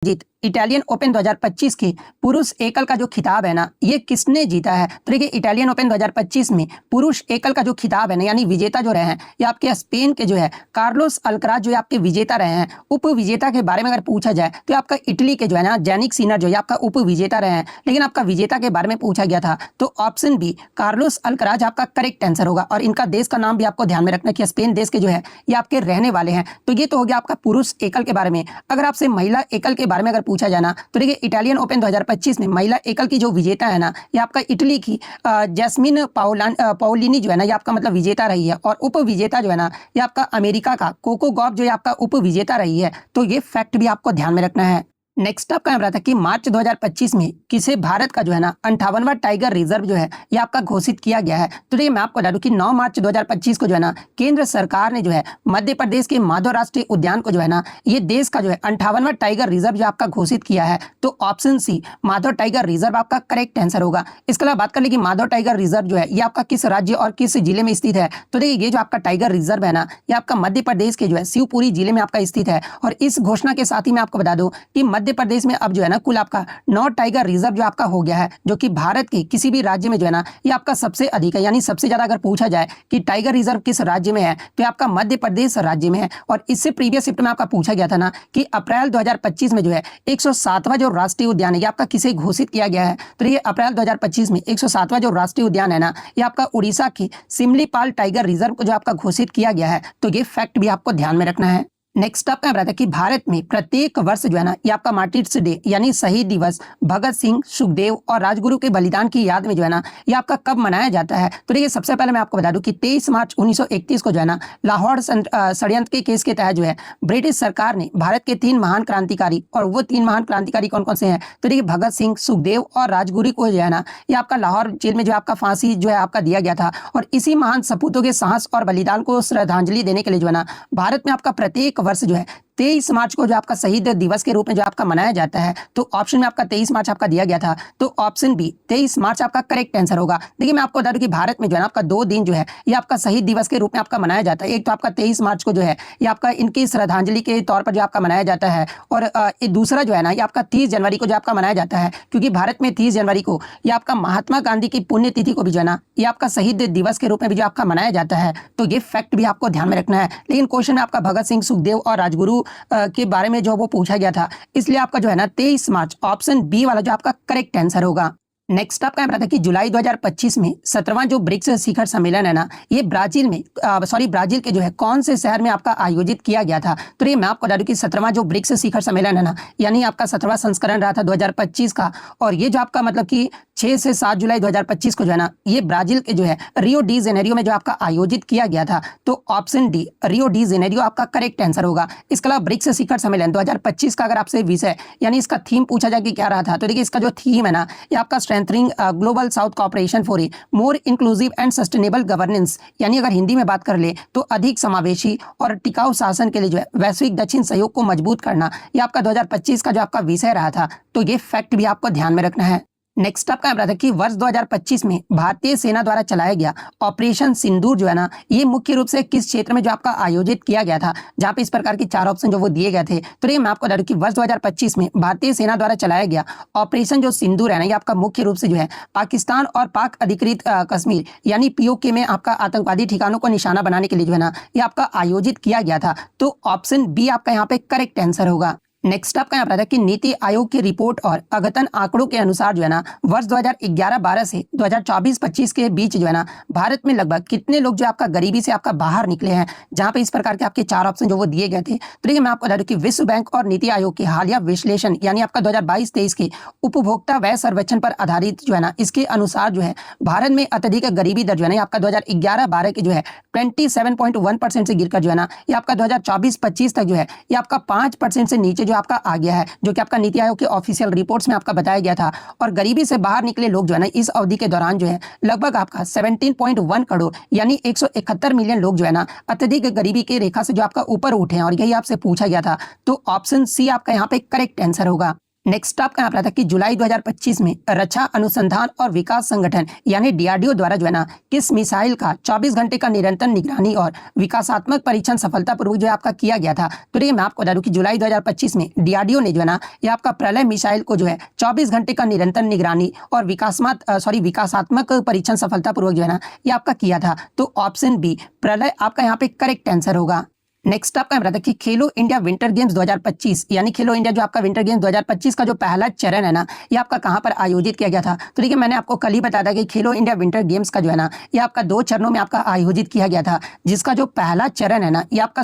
जीत Italian open 2025 के पुरुष एकल का जो खिताब है ना, ये किसने जीता है? तो देखिए, इटालियन ओपन 2025 में पुरुष एकल का जो खिताब है ना, यानी विजेता जो रहे हैं, ये आपके स्पेन के जो है कार्लोस अल्कराज जो है आपके विजेता रहे हैं। उप विजेता के बारे में अगर पूछा जाए तो आपका इटली के जो है ना जैनिक सिनर जो है आपका उप विजेता रहे हैं। लेकिन आपका विजेता के बारे में पूछा गया था तो ऑप्शन बी कार्लोस अल्कराज आपका करेक्ट आंसर होगा। और इनका देश का नाम भी आपको ध्यान में रखना कि स्पेन देश के जो है ये आपके रहने वाले हैं। तो ये तो हो गया आपका पुरुष एकल के बारे में। अगर आपसे महिला एकल के बारे में अगर पूछा जाना तो देखिए, इटालियन ओपन 2025 में महिला एकल की जो विजेता है ना, ये आपका इटली की जैस्मिन पाओलिनी जो है ना, ये आपका मतलब विजेता रही है। और उप विजेता जो है ना, ये आपका अमेरिका का कोको गॉफ जो है आपका उप विजेता रही है। तो ये फैक्ट भी आपको ध्यान में रखना है। नेक्स्ट आपका यहाँ रहा था कि मार्च 2025 में किसे भारत का जो है ना 58वां टाइगर रिजर्व जो है ये आपका घोषित किया गया है। तो देखिए, मैं आपको बता दूं कि 9 मार्च 2025 को जो है ना केंद्र सरकार ने जो है मध्य प्रदेश के माधव राष्ट्रीय उद्यान को जो है ना ये देश का जो है 58वां टाइगर रिजर्व जो आपका घोषित किया है। तो option C Madhav tiger reserve आपका करेक्ट आंसर होगा। इसके अलावा बात कर ले कि माधव टाइगर रिजर्व जो है ये आपका किस राज्य और किस जिले में स्थित है। तो देखिए, ये जो आपका टाइगर रिजर्व है ना, ये आपका मध्य प्रदेश के जो है शिवपुरी जिले में आपका स्थित है। और इस घोषणा के साथ ही मैं आपको बता दूं कि मध्य प्रदेश में अब जो है ना कुल आपका 9 टाइगर रिजर्व जो आपका हो गया है, जो कि भारत के किसी भी राज्य में जो है ना ये आपका सबसे अधिक है। यानी सबसे ज्यादा अगर पूछा जाए कि टाइगर रिजर्व किस राज्य में है तो आपका मध्य प्रदेश राज्य में है। और इससे प्रीवियस शिफ्ट में आपका पूछा गया था ना कि अप्रैल 2025 में जो है 107वां जो राष्ट्रीय उद्यान है ये आपका किसे घोषित किया गया है। तो ये अप्रैल 2025 में 107वां जो राष्ट्रीय उद्यान है ना, ये आपका उड़ीसा के सिमलीपाल टाइगर रिजर्व को जो आपका घोषित किया गया है। तो ये फैक्ट भी आपको ध्यान में रखना है। नेक्स्ट आपका रहा था कि भारत में प्रत्येक वर्ष जो है ना ये आपका मार्टिर्स डे यानी शहीद दिवस भगत सिंह, सुखदेव और राजगुरु के बलिदान की याद में जो है ना ये आपका कब मनाया जाता है। तो देखिए, सबसे पहले मैं आपको बता दूं कि 23 मार्च 1931 को जो है ना लाहौर षड्यंत्र के केस के तहत जो है ब्रिटिश सरकार ने भारत के 3 महान क्रांतिकारी, और वो 3 महान क्रांतिकारी कौन कौन से हैं तो देखिए भगत सिंह, सुखदेव और राजगुरु को जो है ना ये आपका लाहौर जेल में जो आपका फांसी जो है आपका दिया गया था। और इसी महान सपूतों के साहस और बलिदान को श्रद्धांजलि देने के लिए जो है ना भारत में आपका प्रत्येक वर्ष जो है 23 मार्च को जो आपका शहीद दिवस के रूप में जो आपका मनाया जाता है। तो ऑप्शन में आपका 23 मार्च आपका दिया गया था। तो ऑप्शन बी 23 मार्च आपका करेक्ट आंसर होगा। देखिए, मैं आपको बता दूं कि भारत में जो है ना आपका 2 दिन जो है ये आपका शहीद दिवस के रूप में आपका मनाया जाता है। एक तो आपका 23 मार्च को जो है ये आपका इनकी श्रद्धांजलि के तौर पर जो आपका मनाया जाता है। और दूसरा जो है ना ये आपका 30 जनवरी को जो आपका मनाया जाता है, क्योंकि भारत में 30 जनवरी को ये आपका महात्मा गांधी की पुण्यतिथि को भी जो है ना ये आपका शहीद दिवस के रूप में भी जो आपका मनाया जाता है। तो ये फैक्ट भी आपको ध्यान में रखना है। लेकिन क्वेश्चन में आपका भगत सिंह, सुखदेव और राजगुरु के बारे में जो वो पूछा गया था, इसलिए आपका जो है ना 23 मार्च ऑप्शन बी वाला जो आपका करेक्ट आंसर होगा। नेक्स्ट आपका रहा था कि जुलाई 2025 में 17वां जो ब्रिक्स शिखर सम्मेलन है ना ये ब्राजील के जो है कौन से शहर में आपका आयोजित किया गया था। तो ये मैं आपको बता दूं कि 17वां जो ब्रिक्स शिखर सम्मेलन है ना, यानी आपका 17वां संस्करण रहा था 2025 का। और ये जो आपका मतलब कि 6 से 7 जुलाई 2025 को जो है ना ये ब्राजील के जो है रियो डी जेनेरियो में जो आपका आयोजित किया गया था। तो option D Rio de Janeiro आपका करेक्ट आंसर होगा। इसके अलावा ब्रिक्स शिखर सम्मेलन 2025 का अगर आपसे विषय यानी इसका थीम पूछा जाए कि क्या रहा था, तो देखिए इसका जो थीम है ना ये आपका strengthening global south corporation for a more inclusive and sustainable governance, यानी अगर हिंदी में बात कर ले तो अधिक समावेशी और टिकाऊ शासन के लिए जो है वैश्विक दक्षिण सहयोग को मजबूत करना, ये आपका 2025 का जो आपका विषय रहा था। तो ये फैक्ट भी आपको ध्यान में रखना है। नेक्स्ट आपका रहा था कि वर्ष 2025 में भारतीय सेना द्वारा चलाया गया ऑपरेशन सिंदूर जो है ना ये मुख्य रूप से किस क्षेत्र में जो आपका आयोजित किया गया था, जहां पे इस प्रकार की 4 ऑप्शन जो वो दिए गए थे। तो ये मैं आपको बता दूं कि वर्ष 2025 में भारतीय सेना द्वारा चलाया गया ऑपरेशन जो सिंदूर है ना ये आपका मुख्य रूप से जो है पाकिस्तान और पाक अधिकृत कश्मीर यानी पीओके में आपका आतंकवादी ठिकानों को निशाना बनाने के लिए जो है ना ये आपका आयोजित किया गया था। तो ऑप्शन बी आपका यहाँ पे करेक्ट आंसर होगा। नेक्स्ट आपका यहाँ पर है कि नीति आयोग की रिपोर्ट और अद्यतन आंकड़ों के अनुसार जो है ना वर्ष 2011-12 से 2024-25 के बीच जो है ना भारत में लगभग कितने लोग जो आपका गरीबी से आपका बाहर निकले हैं, जहां पे इस प्रकार के आपके 4 ऑप्शन जो वो दिए गए थे। तो देखिए, मैं आपको बता दूं कि विश्व बैंक और नीति आयोग के हालिया विश्लेषण यानी आपका 2022-23 के उपभोक्ता व्यय सर्वेक्षण पर आधारित जो है ना इसके अनुसार जो है भारत में अत्यधिक गरीबी दर जो है ना आपका 2011-12 के जो है 27.1% से गिरकर जो है ना ये आपका 2024-25 तक जो है ये आपका 5% से नीचे आपका आ गया है, जो कि आपका नीति आयोग के ऑफिशियल रिपोर्ट्स में आपका बताया गया था। और गरीबी से बाहर निकले लोग जो है ना इस अवधि के दौरान जो है लगभग आपका 17.1 करोड़ यानी 171 मिलियन लोग जो है ना अत्यधिक गरीबी की रेखा से जो आपका ऊपर उठे हैं, और यही आपसे पूछा गया था। तो ऑप्शन सी आपका यहाँ पे करेक्ट आंसर होगा। नेक्स्ट आपका यहाँ पर आता है कि जुलाई 2025 में रक्षा अनुसंधान और विकास संगठन यानी डीआरडीओ द्वारा जो है ना किस मिसाइल का 24 घंटे का निरंतर निगरानी और विकासात्मक परीक्षण सफलतापूर्वक जो है आपका किया गया था। तो देखिए मैं आपको बता दूं कि जुलाई 2025 में डीआरडीओ ने जो है ना ये आपका प्रलय मिसाइल को जो है 24 घंटे का निरंतर निगरानी और विकासात्मक परीक्षण सफलतापूर्वक जो है ना ये आपका किया था। तो ऑप्शन बी प्रलय आपका यहाँ पे करेक्ट आंसर होगा। नेक्स्ट आपका बता कि खेलो इंडिया विंटर गेम्स 2025 यानी खेलो इंडिया जो आपका विंटर गेम्स 2025 का जो पहला चरण है ना ये आपका कहां पर आयोजित किया गया था। तो देखिए मैंने आपको कल ही बताया था कि खेलो इंडिया विंटर गेम्स का जो है ना ये आपका 2 चरणों में आपका आयोजित किया गया था, जिसका जो पहला चरण है ना ये आपका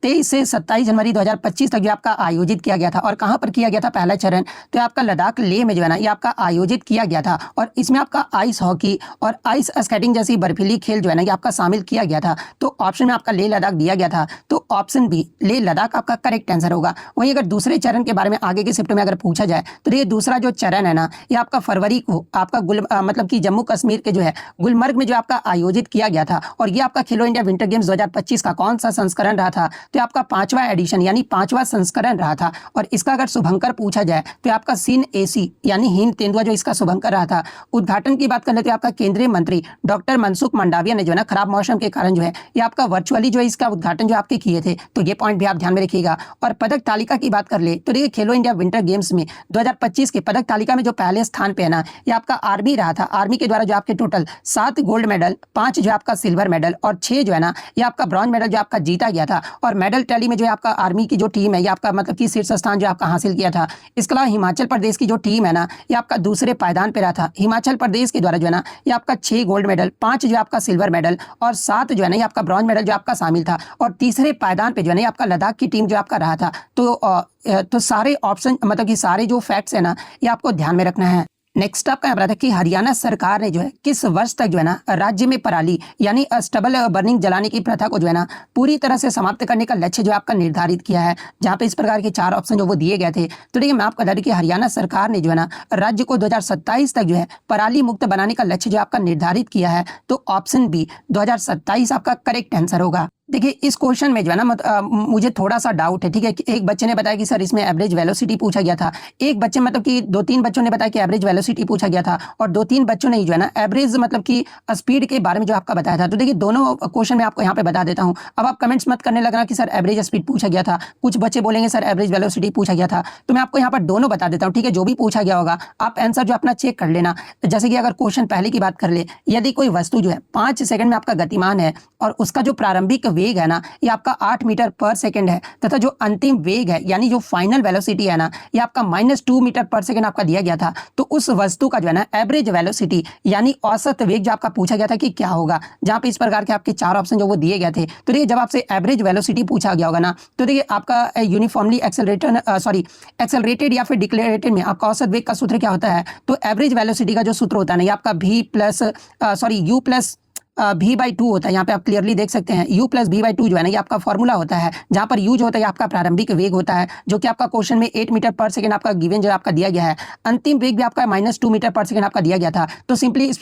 23 से 27 जनवरी 2025 तक जो आपका आयोजित किया गया था। और कहां पर किया गया था पहला चरण, तो आपका लद्दाख लेह में जो है ना ये आपका आयोजित किया गया था। और इसमें आपका आइस हॉकी और आइस स्केटिंग जैसी बर्फीली खेल जो है ना ये आपका शामिल किया गया था। तो ऑप्शन में आपका लेह लद्दाख दिया गया था, तो ऑप्शन बी लेह लद्दाख आपका करेक्ट आंसर होगा। वहीं अगर दूसरे चरण के बारे में आगे के शिफ्ट में अगर पूछा जाए तो ये दूसरा जो चरण है ना ये आपका फरवरी को आपका मतलब कि जम्मू कश्मीर के जो है गुलमर्ग में जो आपका आयोजित किया गया था। और ये आपका खेलो इंडिया विंटर गेम्स 2025 का कौन सा संस्करण रहा था, तो आपका 5वां एडिशन यानी 5वां संस्करण रहा था। और इसका अगर शुभंकर पूछा जाए तो आपका सीन एसी यानी हीन तेंदुआ जो इसका शुभंकर रहा था। उद्घाटन की बात कर लेते हैं आपका केंद्रीय मंत्री डॉक्टर मनसुख मंडाविया ने जो है ना खराब मौसम के कारण जो है ये आपका वर्चुअली जो है इसका उद्घाटन जो आपके किए थे। तो ये पॉइंट भी आप ध्यान में रखिएगा। और पदक तालिका की बात कर ले तो देखिए खेलो इंडिया विंटर गेम्स में 2025 के पदक तालिका में जो पहले स्थान पे है ना ये आपका आर्मी रहा था। आर्मी के द्वारा जो आपके टोटल 7 गोल्ड मेडल, 5 जो आपका सिल्वर मेडल और 6 जो है ना ये आपका ब्रॉन्ज मेडल जो आपका जीता गया था। और मेडल टैली में जो है आपका आर्मी की जो टीम है ये आपका मतलब कि शीर्ष स्थान जो आपका हासिल किया था। इसके अलावा हिमाचल प्रदेश की जो टीम है ना ये आपका दूसरे पायदान पे रहा था। हिमाचल प्रदेश के द्वारा जो है ना ये आपका 6 गोल्ड मेडल, 5 जो आपका सिल्वर मेडल और 7 जो है ना ये आपका ब्रॉन्ज मेडल जो आपका शामिल था। और तीसरे पायदान पे जो है ना आपका लद्दाख की टीम जो आपका रहा था। तो सारे ऑप्शन मतलब कि सारे जो फैक्ट्स है ना ये आपको ध्यान में रखना है। नेक्स्ट आपका यहाँ पर था कि हरियाणा सरकार ने जो है किस वर्ष तक जो है ना राज्य में पराली यानी स्टबल बर्निंग जलाने की प्रथा को जो है ना पूरी तरह से समाप्त करने का लक्ष्य जो आपका निर्धारित किया है, जहाँ पे इस प्रकार के 4 ऑप्शन जो वो दिए गए थे। तो देखिए मैं आपको बता दूं कि हरियाणा सरकार ने जो है ना राज्य को 2027 तक जो है पराली मुक्त बनाने का लक्ष्य जो आपका निर्धारित किया है। तो ऑप्शन बी 2027 आपका करेक्ट आंसर होगा। देखिए इस क्वेश्चन में जो है ना मुझे थोड़ा सा डाउट है, ठीक है। एक बच्चे ने बताया कि सर इसमें एवरेज वेलोसिटी पूछा गया था, एक बच्चे मतलब कि 2-3 बच्चों ने बताया कि एवरेज वेलोसिटी पूछा गया था और 2-3 बच्चों ने जो है ना एवरेज मतलब कि स्पीड के बारे में जो आपका बताया था। तो देखिए दोनों क्वेश्चन में आपको यहाँ पे बता देता हूँ। अब आप कमेंट्स मत करने लगना कि सर एवरेज स्पीड पूछा गया था, कुछ बच्चे बोलेंगे सर एवरेज वेलोसिटी पूछा गया था। तो मैं आपको यहाँ पर दोनों बता देता हूँ, ठीक है। जो भी पूछा गया होगा आप आंसर जो अपना चेक कर लेना। जैसे कि अगर क्वेश्चन पहले की बात कर ले, यदि कोई वस्तु जो है 5 सेकंड में आपका गतिमान है और उसका जो प्रारंभिक वेग है ना ये आपका 8 मीटर पर सेकंड है, तथा जो अंतिम वेग है यानी जो फाइनल वेलोसिटी है ना ये आपका -2 मीटर पर सेकंड आपका दिया गया था। तो उस वस्तु का जो है ना एवरेज वेलोसिटी यानी औसत वेग जो आपका पूछा गया था कि क्या होगा, जहां पे इस प्रकार के आपके 4 ऑप्शन जो वो दिए गए थे। तो देखिए जब आपसे एवरेज वेलोसिटी पूछा गया होगा ना तो देखिए आपका यूनिफॉर्मली एक्सेलरेटेड या फिर डिक्लेरेटेड में आपका औसत वेग का सूत्र क्या होता है, तो एवरेज वेलोसिटी का जो सूत्र होता है ना ये आपका u प्लस v/2 होता है। यहाँ पे आप क्लियरली देख सकते हैं u प्लस v/2 जो है ना ये आपका फॉर्मूला होता है, जहाँ पर u जो होता है आपका प्रारंभिक वेग होता है, जो कि आपका क्वेश्चन में 8 मीटर पर सेकंड आपका गिवन जो आपका दिया गया है। अंतिम वेग भी आपका -2 मीटर पर सेकंड आपका दिया गया था। तो सिंपली इस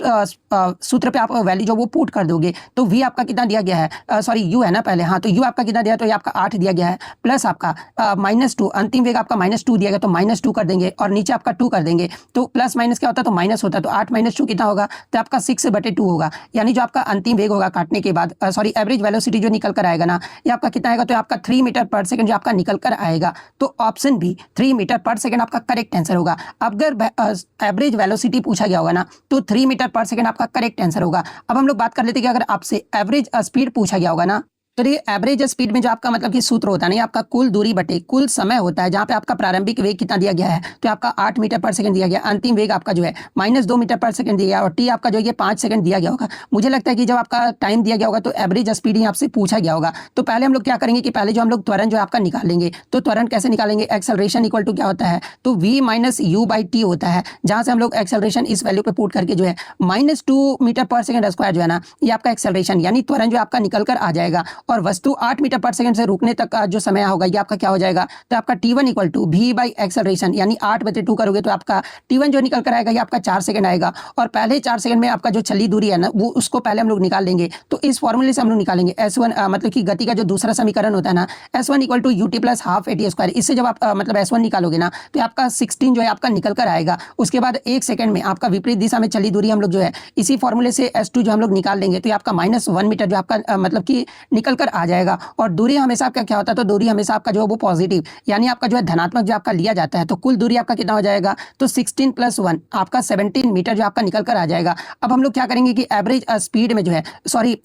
सूत्र पे आप वैल्यू जो वो पुट कर दोगे तो v आपका कितना दिया गया है, u है ना पहले, हाँ तो u आपका कितना दिया, तो ये आपका 8 दिया गया है, प्लस आपका -2 अंतिम वेग आपका -2 दिया गया तो -2 कर देंगे और नीचे आपका 2 कर देंगे। तो प्लस माइनस क्या होता है, तो माइनस होता है। तो 8 - 2 कितना होगा, तो आपका 6/2 होगा। यानी जो आपका अंतिम वेग होगा काटने के बाद एवरेज वेलोसिटी जो निकल कर आएगा ना ये आपका कितना आएगा, तो आपका 3 मीटर पर सेकंड जो आपका निकल कर आएगा। तो ऑप्शन बी 3 मीटर पर सेकंड आपका करेक्ट आंसर होगा। अगर एवरेज वेलोसिटी पूछा गया होगा ना तो 3 मीटर पर सेकंड आपका करेक्ट आंसर होगा। अब हम लोग बात कर लेते हैं कि अगर आपसे एवरेज स्पीड पूछा गया होगा ना तो ये एवरेज स्पीड में जो आपका मतलब कि सूत्र होता है ना आपका कुल दूरी बटे कुल समय होता है, जहाँ पे आपका प्रारंभिक वेग कितना दिया गया है, तो आपका 8 मीटर पर सेकंड दिया गया, अंतिम वेग आपका जो है -2 मीटर पर सेकंड दिया गया और टी आपका जो है 5 सेकंड दिया गया होगा। मुझे लगता है कि जब आपका टाइम दिया गया होगा तो एवरेज स्पीड ही आपसे पूछा गया होगा। तो पहले हम लोग क्या करेंगे कि पहले जो हम लोग त्वरण जो आपका निकालेंगे, तो त्वरण कैसे निकालेंगे, एक्सेलरेशन इक्वल टू क्या होता है, तो v - u/t होता है, जहाँ से हम लोग एक्सेलरेशन इस वैल्यू पे पुट करके जो है -2 मीटर पर सेकंड स्क्वायर जो है ना ये आपका एक्सेलरेशन यानी त्वरण जो आपका निकल कर आ जाएगा। और वस्तु 8 मीटर पर सेकंड से रुकने तक का जो समय होगा ये आपका क्या हो जाएगा, तो आपका t1 equal to v by acceleration यानी 8/2 करोगे तो आपका t1 जो निकल कर आएगा ये आपका 4 सेकंड आएगा। और पहले 4 सेकंड में आपका जो चली दूरी है ना वो उसको पहले हम लोग निकाल लेंगे। तो इस फॉर्मूले से हम लोग निकालेंगे S1 मतलब कि गति का जो दूसरा समीकरण होता है ना S1 equal to ut plus half at square. इससे जब आप मतलब S1 निकालोगे ना तो आपका 16 जो है आपका निकल कर आएगा। उसके बाद 1 सेकंड में आपका विपरीत दिशा में चली दूरी हम लोग जो है इसी फॉर्मूले से S2 जो हम लोग निकाल लेंगे तो ये आपका -1 मीटर जो आपका मतलब कि निकल कर आ जाएगा। और दूरी हमेशा आपका क्या होता है, तो दूरी हमेशा आपका जो है वो पॉजिटिव यानी आपका जो है धनात्मक जो आपका लिया जाता है। तो कुल दूरी आपका कितना हो जाएगा, तो 16 + 1 आपका 17 मीटर जो आपका निकल कर आ जाएगा। अब हम लोग क्या करेंगे कि एवरेज स्पीड में जो है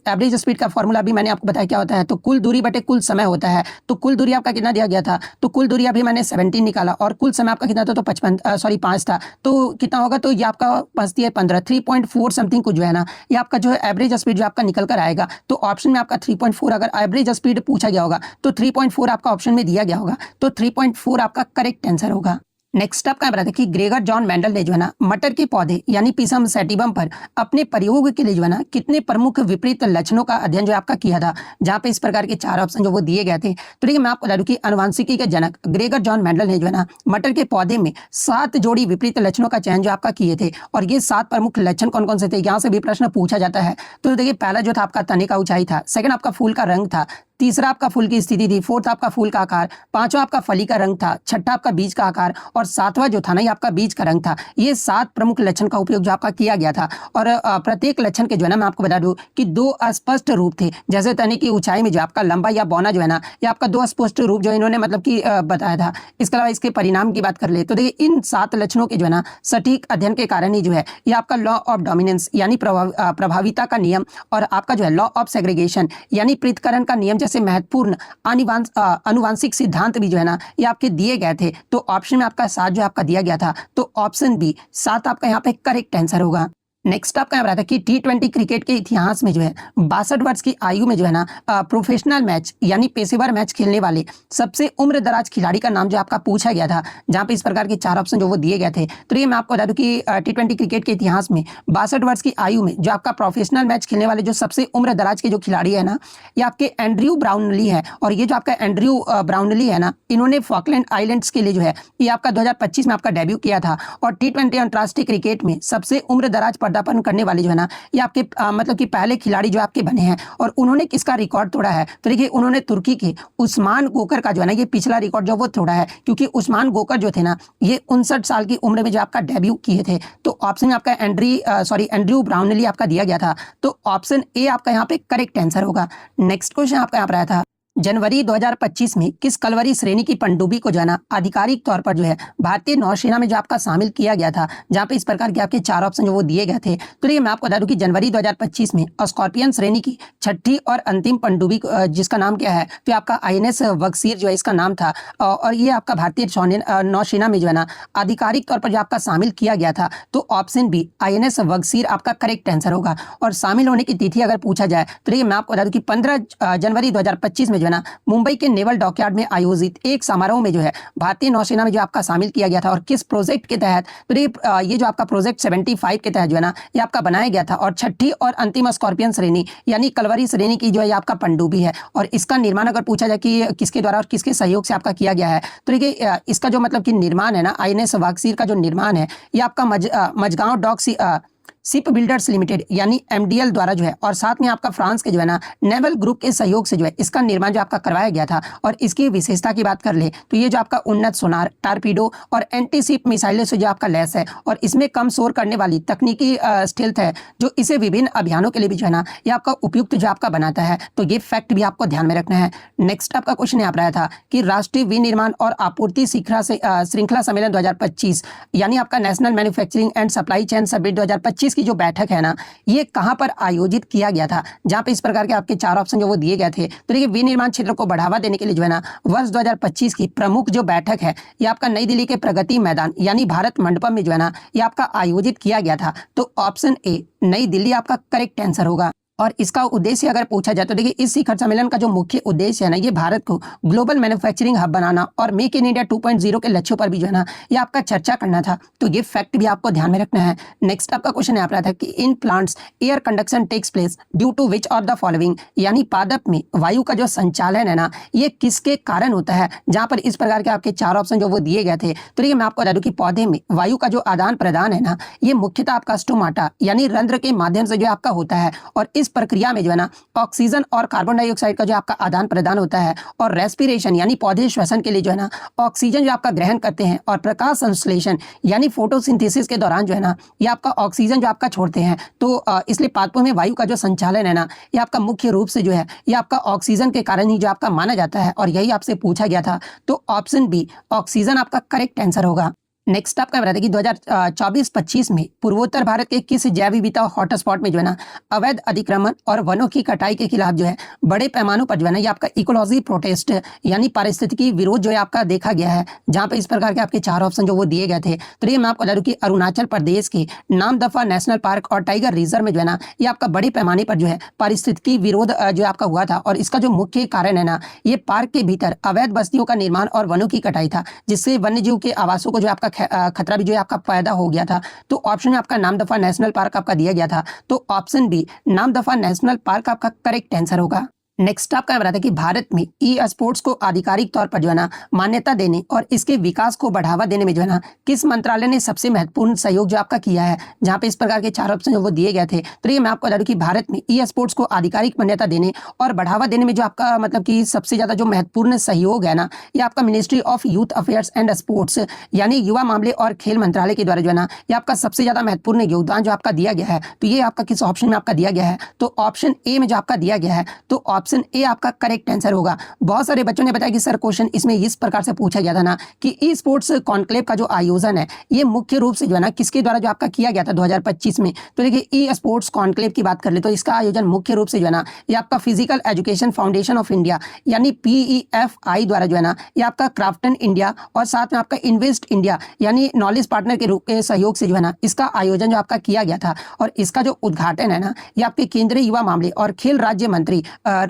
एवरेज स्पीड का फॉर्मूला भी मैंने आपको बताया क्या होता है, तो कुल दूरी बटे कुल समय होता है। तो कुल दूरी आपका कितना दिया गया था, तो कुल दूरी अभी मैंने 17 निकाला और कुल समय आपका कितना था, तो 5 था। तो कितना होगा, तो ये आपका 5 × 15 3.4 समथिंग कुछ जो है ना ये आपका जो है एवरेज स्पीड जो आपका निकल कर आएगा। तो ऑप्शन में आपका 3.4 अगर एवरेज स्पीड पूछा गया होगा तो 3.4 आपका ऑप्शन में दिया गया होगा। तो 3.4 आपका करेक्ट आंसर होगा। नेक्स्ट आप क्या बताते हैं कि ग्रेगर जॉन मेंडल ने जो है ना मटर के पौधे यानी पिसम सैटिवम पर अपने प्रयोग के लिए जो है ना कितने प्रमुख विपरीत लक्षणों का अध्ययन जो आपका किया था, जहां पे इस प्रकार के 4 ऑप्शन जो वो दिए गए थे। तो देखिए मैं आपको बता दूं कि आनुवंशिकी के जनक ग्रेगर जॉन मेंडल ने जो है ना मटर के पौधे में 7 जोड़ी विपरीत लक्षणों का चयन जो आपका किए थे। और ये 7 प्रमुख लक्षण कौन कौन से थे, यहाँ से भी प्रश्न पूछा जाता है। तो देखिए पहला जो था आपका तने का ऊंचाई था, सेकंड आपका फूल का रंग था, तीसरा आपका फूल की स्थिति थी, फोर्थ आपका फूल का आकार, पांचवा आपका फली का रंग था, छठा आपका बीज का आकार और सातवां जो था ना ये आपका बीज का रंग था। ये 7 प्रमुख लक्षण का उपयोग जो आपका किया गया था। और प्रत्येक लक्षण के जो है ना मैं आपको बता दूं कि 2 अस्पष्ट रूप थे। जैसे तने की ऊंचाई में जो आपका लंबा या बौना जो है ना ये आपका 2 अस्पष्ट रूप जो इन्होंने मतलब कि बताया था। इसके अलावा इसके परिणाम की बात कर ले तो देखिए इन 7 लक्षणों के जो है ना सटीक अध्ययन के कारण ही जो है ये आपका लॉ ऑफ डोमिनेंस यानी प्रभाविता का नियम और आपका जो है लॉ ऑफ सेग्रीगेशन यानी पृथक्करण का नियम जैसे महत्वपूर्ण आनुवांशिक सिद्धांत भी जो है ना ये आपके दिए गए थे। तो ऑप्शन में आपका 7 जो आपका दिया गया था, तो ऑप्शन बी 7 आपका यहाँ पे करेक्ट आंसर होगा। नेक्स्ट आपका यहाँ रहा था कि T20 क्रिकेट के इतिहास में जो है 62 वर्ष की आयु में जो है ना प्रोफेशनल मैच यानी पेशेवर मैच खेलने वाले सबसे उम्र दराज खिलाड़ी का नाम जो आपका पूछा गया था, जहां पे इस प्रकार के 4 ऑप्शन जो वो दिए गए थे। तो ये मैं आपको बता दूं कि T20 क्रिकेट के इतिहास में 62 वर्ष की आयु में जो आपका प्रोफेशनल मैच खेलने वाले जो सबसे उम्र दराज के जो खिलाड़ी है ना ये आपके एंड्रयू ब्राउनली है। और ये जो आपका एंड्रयू ब्राउनली है ना इन्होंने फॉकलैंड आइलैंड्स के लिए जो है ये आपका 2025 में आपका डेब्यू किया था। और T20 अंतर्राष्ट्रीय क्रिकेट में सबसे उम्र दराज पदार्पण करने वाले जो है ना ये आपके मतलब कि पहले खिलाड़ी जो आपके बने हैं। और उन्होंने किसका रिकॉर्ड तोड़ा है, तो देखिए उन्होंने तुर्की के उस्मान गोकर का जो है ना ये पिछला रिकॉर्ड जो वो तोड़ा है। क्योंकि उस्मान गोकर जो थे ना ये 59 साल की उम्र में जो आपका डेब्यू किए थे। तो ऑप्शन में आपका एंड्रयू ब्राउनली आपका दिया गया था। तो ऑप्शन ए आपका यहाँ पे करेक्ट आंसर होगा। नेक्स्ट क्वेश्चन आपका यहाँ पर आया था जनवरी 2025 में किस कलवरी श्रेणी की पनडुब्बी को जो है ना आधिकारिक तौर पर जो है भारतीय नौसेना में जो आपका शामिल किया गया था, जहां पे इस प्रकार के आपके 4 ऑप्शन जो वो दिए गए थे। तो ये मैं आपको बता दूं कि जनवरी 2025 में स्कॉर्पियन श्रेणी की छठी और अंतिम पनडुब्बी जिसका नाम क्या है, तो आपका INS वक्सीर जो है इसका नाम था। और ये आपका भारतीय नौसेना में जो है ना आधिकारिक तौर पर जो आपका शामिल किया गया था। तो ऑप्शन बी INS वक्सीर आपका करेक्ट आंसर होगा। और शामिल होने की तिथि अगर पूछा जाए तो ये मैं आपको बता दूं कि 15 जनवरी 2025 में जो है ना मुंबई के नेवल डॉकयार्ड में आयोजित एक समारोह में जो है भारतीय नौसेना में जो आपका शामिल किया गया था। और किस प्रोजेक्ट के तहत, तो ये जो आपका प्रोजेक्ट 75 के तहत जो है ना ये आपका बनाया गया था। और छठी और अंतिम स्कॉर्पियन श्रेणी यानी कलवरी श्रेणी की जो है आपका पनडुब्बी है। और इसका निर्माण अगर पूछा जाए कि किसके द्वारा और किसके सहयोग से आपका किया गया है, तो देखिए इसका जो मतलब कि निर्माण है ना INS वाक्सीर का जो निर्माण है ये आपका Mazagon dock shipbuilders limited यानी MDL द्वारा जो है और साथ में आपका फ्रांस के जो है ना नेवल ग्रुप के सहयोग से जो है इसका निर्माण जो आपका करवाया गया था। और इसकी विशेषता की बात कर ले तो ये जो आपका उन्नत सोनार, टारपीडो और एंटी शिप मिसाइलों से जो आपका लैस है। और इसमें कम शोर करने वाली तकनीकी स्टेल्थ है जो इसे विभिन्न अभियानों के लिए भी जो है ना ये आपका उपयुक्त जो आपका बनाता है। तो ये फैक्ट भी आपको ध्यान में रखना है। नेक्स्ट आपका क्वेश्चन यहाँ पर आया था कि राष्ट्रीय विनिर्माण और आपूर्ति श्रृंखला सम्मेलन 2025 यानी आपका national manufacturing and supply chain summit 2025 की जो बैठक है ना ये कहां पर आयोजित किया गया था, जहां पे इस प्रकार के आपके 4 ऑप्शन जो वो दिए गए थे। तो देखिए विनिर्माण क्षेत्र को बढ़ावा देने के लिए जो है ना वर्ष 2025 की प्रमुख जो बैठक है ये आपका नई दिल्ली के प्रगति मैदान यानी भारत मंडपम में जो है ना ये आपका आयोजित किया गया था। तो ऑप्शन ए नई दिल्ली आपका करेक्ट आंसर होगा। और इसका उद्देश्य अगर पूछा जाए तो देखिए इस शिखर सम्मेलन का जो मुख्य उद्देश्य है ना, ये भारत को ग्लोबल मैन्युफैक्चरिंग हब बनाना और मेक इन इंडिया 2.0 के लक्ष्यों पर भी जो है ना, ये आपका चर्चा करना था। तो ये फैक्ट भी आपको ध्यान में रखना है। नेक्स्ट आपका क्वेश्चन यहाँ पर आता है कि in plants air conduction takes place due to which of the following, यानी पादप में वायु का जो संचालन है ना, ये किसके कारण होता है। जहां पर इस प्रकार के आपके चार ऑप्शन जो वो दिए गए थे, तो देखिए मैं आपको बता दूं कि पौधे में वायु का जो आदान प्रदान है ना, ये मुख्यतः आपका स्टोमाटा यानी रंध्र के माध्यम से जो आपका होता है, और इस प्रक्रिया में जो है ना ऑक्सीजन और कार्बन डाइऑक्साइड का जो आपका आदान प्रदान होता है, और रेस्पिरेशन यानी पौधे श्वसन के लिए जो है ना ऑक्सीजन जो आपका ग्रहण करते हैं, और प्रकाश संश्लेषण यानी फोटोसिंथेसिस के दौरान जो है ना ये आपका ऑक्सीजन जो आपका छोड़ते हैं। तो इसलिए पादपों में वायु का जो संचालन है ना, ये आपका मुख्य रूप से जो है ये आपका ऑक्सीजन के कारण ही जो आपका माना जाता है, और यही आपसे पूछा गया था। तो ऑप्शन बी ऑक्सीजन आपका करेक्ट आंसर होगा। नेक्स्ट आपका बताते कि 2024-25 में पूर्वोत्तर भारत के किस जैव विविधता हॉटस्पॉट में जो है ना अवैध अतिक्रमण और वनों की कटाई के खिलाफ जो है बड़े पैमानों पर जो है ना ये आपका इकोलॉजी प्रोटेस्ट यानी पारिस्थितिकी विरोध जो है आपका देखा गया है, जहां पे इस प्रकार के आपके चार ऑप्शन जो वो दिए गए थे। तो ये मैं आपको बता दूं कि अरुणाचल प्रदेश के नामदफा नेशनल पार्क और टाइगर रिजर्व में जो है ना ये आपका बड़े पैमाने पर जो है पारिस्थितिकी विरोध जो आपका हुआ था, और इसका जो मुख्य कारण है ना ये पार्क के भीतर अवैध बस्तियों का निर्माण और वनों की कटाई था, जिससे वन्यजीव के आवासों को जो आपका खतरा भी जो है आपका पैदा हो गया था। तो ऑप्शन में आपका नामदफा नेशनल पार्क आपका दिया गया था। तो option B Namdapha national park आपका करेक्ट आंसर होगा। नेक्स्ट आपका बताता है कि भारत में ई स्पोर्ट्स को आधिकारिक तौर पर जो है ना मान्यता देने और इसके विकास को बढ़ावा देने में जो है ना किस मंत्रालय ने सबसे महत्वपूर्ण सहयोग जो आपका किया है, जहां पे इस प्रकार के चार ऑप्शन जो वो दिए गए थे। तो ये मैं आपको बता दूं कि भारत में ई स्पोर्ट्स को आधिकारिक मान्यता देने और बढ़ावा देने में जो आपका मतलब कि सबसे ज्यादा जो महत्वपूर्ण सहयोग है ना, ये आपका ministry of youth affairs and sports यानी युवा मामले और खेल मंत्रालय के द्वारा जो है ना ये आपका सबसे ज्यादा महत्वपूर्ण योगदान जो आपका दिया गया है। तो ये आपका किस ऑप्शन में आपका दिया गया है, तो ऑप्शन ए में जो आपका दिया गया है, तो ऑप्शन ए आपका करेक्ट आंसर होगा। बहुत सारे बच्चों ने बताया कि सर क्वेश्चन इसमें इस प्रकार से पूछा गया था ना कि ई स्पोर्ट्स कॉन्क्लेव का जो आयोजन है ये मुख्य रूप से जो है ना किसके द्वारा जो आपका किया गया था 2025 में। तो देखिए ई स्पोर्ट्स कॉन्क्लेव की बात कर ले तो इसका आयोजन मुख्य रूप से जो है ना ये आपका physical education foundation of India यानी PEFI द्वारा जो है ना ये आपका क्राफ्टन इंडिया और साथ में आपका इन्वेस्ट इंडिया यानी नॉलेज पार्टनर के रूप के सहयोग से जो है ना इसका आयोजन जो आपका किया गया था। और इसका जो उद्घाटन है ना ये आपके केंद्रीय युवा मामले और खेल राज्य मंत्री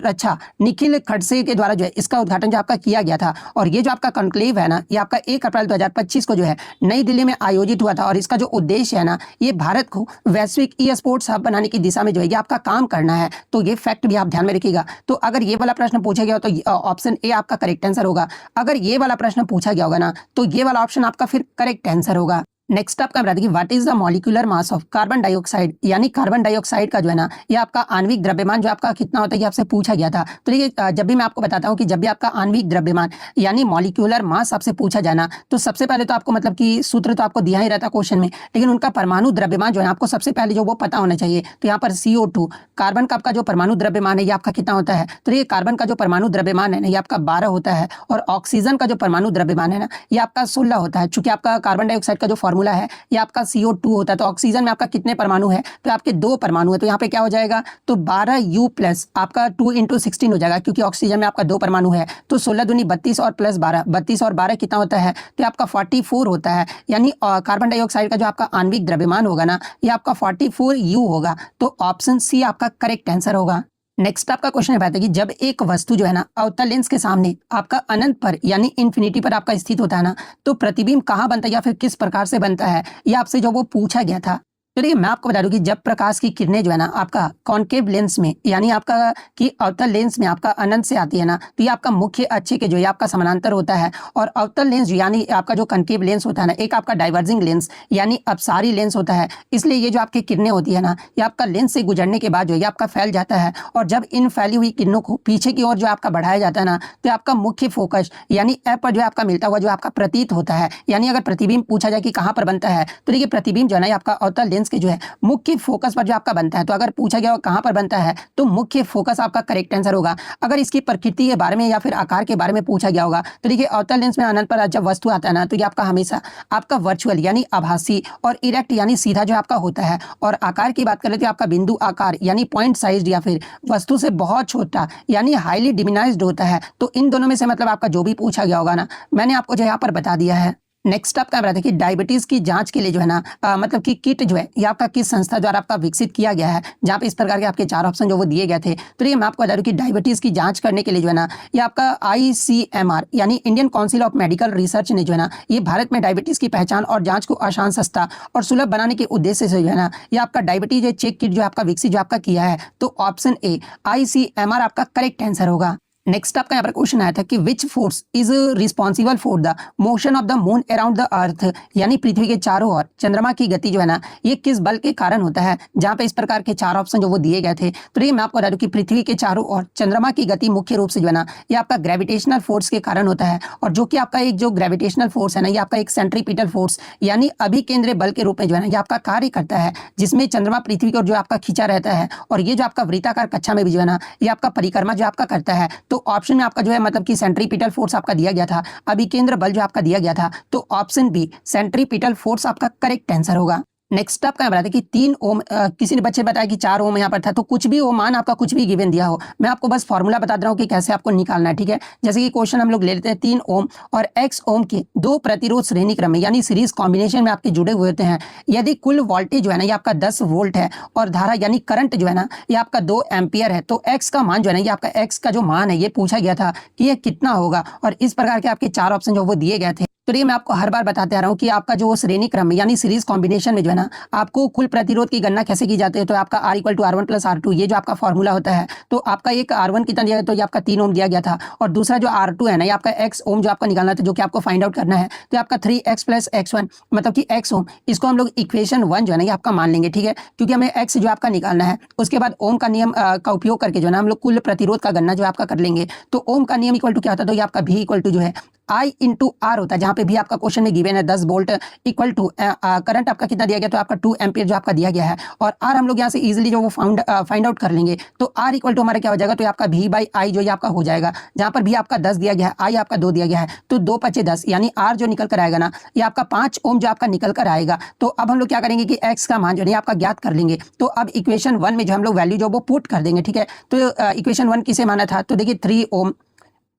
रक्षा निखिल खड़से के द्वारा जो है इसका उद्घाटन जो आपका किया गया था। और ये जो आपका कॉन्क्लेव है ना ये आपका 1 अप्रैल 2025 को जो है नई दिल्ली में आयोजित हुआ था। और इसका जो उद्देश्य है ना ये भारत को वैश्विक ई स्पोर्ट्स हब बनाने की दिशा में जो है ये आपका काम करना है। तो ये फैक्ट भी आप ध्यान में रखिएगा। तो अगर ये वाला प्रश्न पूछा गया तो ऑप्शन ए आपका करेक्ट आंसर होगा। अगर ये वाला प्रश्न पूछा गया होगा ना तो ये वाला ऑप्शन आपका फिर करेक्ट आंसर होगा। नेक्स्ट आपका बता दें what is the molecular mass of carbon dioxide, यानी कार्बन डाइऑक्साइड का जो है ना ये आपका आणविक द्रव्यमान जो आपका कितना होता है ये आपसे पूछा गया था। तो देखिए जब भी मैं आपको बताता हूँ कि जब भी आपका आणविक द्रव्यमान यानी मॉलिक्यूलर मास आपसे पूछा जाना तो सबसे पहले तो आपको मतलब कि सूत्र तो आपको दिया ही रहता क्वेश्चन में, लेकिन उनका परमाणु द्रव्यमान जो है आपको सबसे पहले जो वो पता होना चाहिए। तो यहाँ पर CO2 कार्बन का आपका जो परमाणु द्रव्यमान है ये आपका कितना होता है, तो ये कार्बन का जो परमाणु द्रव्यमान है ना ये आपका 12 होता है। और ऑक्सीजन का जो परमाणु द्रव्यमान है ना ये आपका 16 होता है। चूंकि आपका कार्बन डाइऑक्साइड का जो फॉर्मूला है ये आपका CO2 होता है। तो ऑक्सीजन में आपका कितने परमाणु है, तो आपके 2 परमाणु है। तो यहाँ पे क्या हो जाएगा, तो 12U प्लस आपका 2 × 16 हो जाएगा, क्योंकि ऑक्सीजन में आपका 2 परमाणु है। तो 16 दूनी 32 और प्लस 12, 32 और 12 कितना होता है, तो आपका 44 होता है। यानी कार्बन डाइऑक्साइड का जो आपका आणविक द्रव्यमान होगा ना ये आपका 44U होगा। तो ऑप्शन सी आपका करेक्ट आंसर होगा। नेक्स्ट आपका क्वेश्चन है कि जब एक वस्तु जो है ना अवतल लेंस के सामने आपका अनंत पर यानी इन्फिनिटी पर आपका स्थित होता है ना तो प्रतिबिंब कहाँ बनता है या फिर किस प्रकार से बनता है, ये आपसे जो वो पूछा गया था। तो देखिए मैं आपको बता दूं कि जब प्रकाश की किरणें जो है ना आपका कॉन्केव लेंस में यानी आपका कि अवतल लेंस में आपका अनंत से आती है ना तो ये आपका मुख्य अक्ष के जो है आपका समानांतर होता है। और अवतल लेंस यानी आपका जो कॉन्केव लेंस होता है ना एक आपका डाइवर्जिंग लेंस यानी अपसारी लेंस होता है। इसलिए ये जो आपकी किरणें होती है ना ये आपका लेंस से गुजरने के बाद जो ये आपका फैल जाता है। और जब इन फैली हुई किरणों को पीछे की ओर जो आपका बढ़ाया जाता है ना तो आपका मुख्य फोकस यानी एफ पर जो आपका मिलता हुआ जो आपका प्रतीत होता है। यानी अगर प्रतिबिंब पूछा जाए कि कहाँ पर बनता है तो देखिए प्रतिबिंब जो है ना आपका अवतल लेंस के जो है मुख्य फोकस पर जो आपका बनता है। तो अगर पूछा गया कहां पर बनता है तो मुख्य फोकस आपका करेक्ट आंसर होगा। अगर इसकी प्रकृति के बारे में या फिर आकार के बारे में पूछा गया होगा तो देखिए अवतल लेंस में अनंत पर जब वस्तु आता है ना तो ये आपका हमेशा आपका वर्चुअल यानी आभासी और इरेक्ट यानी सीधा जो आपका होता है। और आकार की बात करें तो आपका बिंदु आकार यानी पॉइंट साइज या फिर वस्तु से बहुत छोटा यानी हाईली डिमिनाइज्ड होता है। तो इन दोनों में से मतलब आपका जो भी पूछा गया होगा ना मैंने आपको जो यहाँ पर बता दिया है। नेक्स्ट आपका बता दें कि डायबिटीज की जांच के लिए जो है ना मतलब कि किट जो है ये आपका किस संस्था द्वारा आपका विकसित किया गया है, जहां पे इस प्रकार के आपके 4 ऑप्शन जो वो दिए गए थे। तो ये मैं आपको बता दूं कि डायबिटीज की जांच करने के लिए जो है ना ये आपका ICMR यानी Indian council of medical research ने जो है ना ये भारत में डायबिटीज की पहचान और जांच को आसान, सस्ता और सुलभ बनाने के उद्देश्य से जो है ना ये आपका डायबिटीज चेक किट जो आपका विकसित जो आपका किया है। तो ऑप्शन ए ICMR आपका करेक्ट आंसर होगा। नेक्स्ट आपका यहाँ पर क्वेश्चन आया था कि which force is responsible for the motion of the moon around the earth, यानी पृथ्वी के चारों ओर चंद्रमा की गति जो है ना ये किस बल के कारण होता है, जहां पे इस प्रकार के 4 ऑप्शन जो वो दिए गए थे। तो ये मैं आपको बता दूं कि पृथ्वी के चारों ओर चंद्रमा की गति मुख्य रूप से जो है ना ये आपका ग्रेविटेशनल फोर्स के कारण होता है, और जो कि आपका एक जो ग्रेविटेशनल फोर्स है ना ये आपका एक सेंट्रीपिटल फोर्स यानी अभिकेंद्रीय बल के रूप में जो है ना ये आपका कार्य करता है, जिसमें चंद्रमा पृथ्वी को जो आपका खींचा रहता है, और ये जो आपका वृत्ताकार कक्षा में भी जो है ना ये आपका परिक्रमा जो आपका करता है। तो ऑप्शन में आपका जो है मतलब कि सेंट्रीपिटल फोर्स आपका दिया गया था, अभिकेंद्र बल जो आपका दिया गया था। तो ऑप्शन बी सेंट्रीपिटल फोर्स आपका करेक्ट आंसर होगा। नेक्स्ट आपका बताते कि 3 ओम, किसी ने बच्चे बताया कि 4 ओम यहाँ पर था, तो कुछ भी ओम मान आपका कुछ भी गिवन दिया हो, मैं आपको बस फॉर्मूला बता रहा हूँ कि कैसे आपको निकालना है, ठीक है। जैसे कि क्वेश्चन हम लोग ले लेते हैं 3 ओम और x ओम के 2 प्रतिरोध श्रेणी क्रम में यानी सीरीज कॉम्बिनेशन में आपके जुड़े हुए होते हैं, यदि कुल वोल्टेज जो है ना ये आपका 10 वोल्ट है और धारा यानी करंट जो है ना ये आपका 2 एम्पियर है, तो x का मान जो है ना ये आपका x का जो मान है ये पूछा गया था कि ये कितना होगा, और इस प्रकार के आपके 4 ऑप्शन जो वो दिए गए थे। तो ये मैं आपको हर बार बताते आ रहा हूँ कि आपका जो श्रेणी क्रम में यानी सीरीज कॉम्बिनेशन में जो है ना आपको कुल प्रतिरोध की गणना कैसे की जाती है। तो आपका R = R1 + R2 ये जो आपका फॉर्मूला होता है, तो आपका एक R1 कितना दिया गया, तो ये आपका 3 ओम दिया गया था, और दूसरा जो R2 है ना ये आपका x ओम जो आपका निकालना था, जो कि आपको फाइंड आउट करना है, तो आपका 3x + x1 मतलब कि x ओम, इसको हम लोग इक्वेशन 1 जो है ना ये आपका मान लेंगे, ठीक है, क्योंकि हमें x जो आपका निकालना है। उसके बाद ओम का नियम का उपयोग करके जो है ना हम लोग कुल प्रतिरोध का गणना जो आपका कर लेंगे। तो ओम का नियम इक्वल टू क्या होता है, तो ये आपका V = जो है I × R होता है, जहां पे भी आपका क्वेश्चन में गिवन है 10 वोल्ट इक्वल टू करंट आपका कितना दिया गया, तो आपका 2 एम्पियर जो आपका दिया गया है, और R हम लोग यहाँ से इजीली जो वो फाइंड आउट कर लेंगे। तो R = हमारा क्या हो जाएगा, तो आपका V/I जो ये आपका हो जाएगा, जहां पर भी आपका 10 दिया गया है, I आपका 2 दिया गया है, तो 2 × 5 = 10 यानी R जो निकल कर आएगा ना ये आपका 5 ओम जो आपका निकल कर आएगा। तो अब हम लोग क्या करेंगे कि x का मान जो है आपका ज्ञात कर लेंगे। तो अब इक्वेशन 1 में जो हम लोग वैल्यू जो वो पुट कर देंगे, ठीक है। तो इक्वेशन 1 किसे माना था, तो देखिए 3 ओम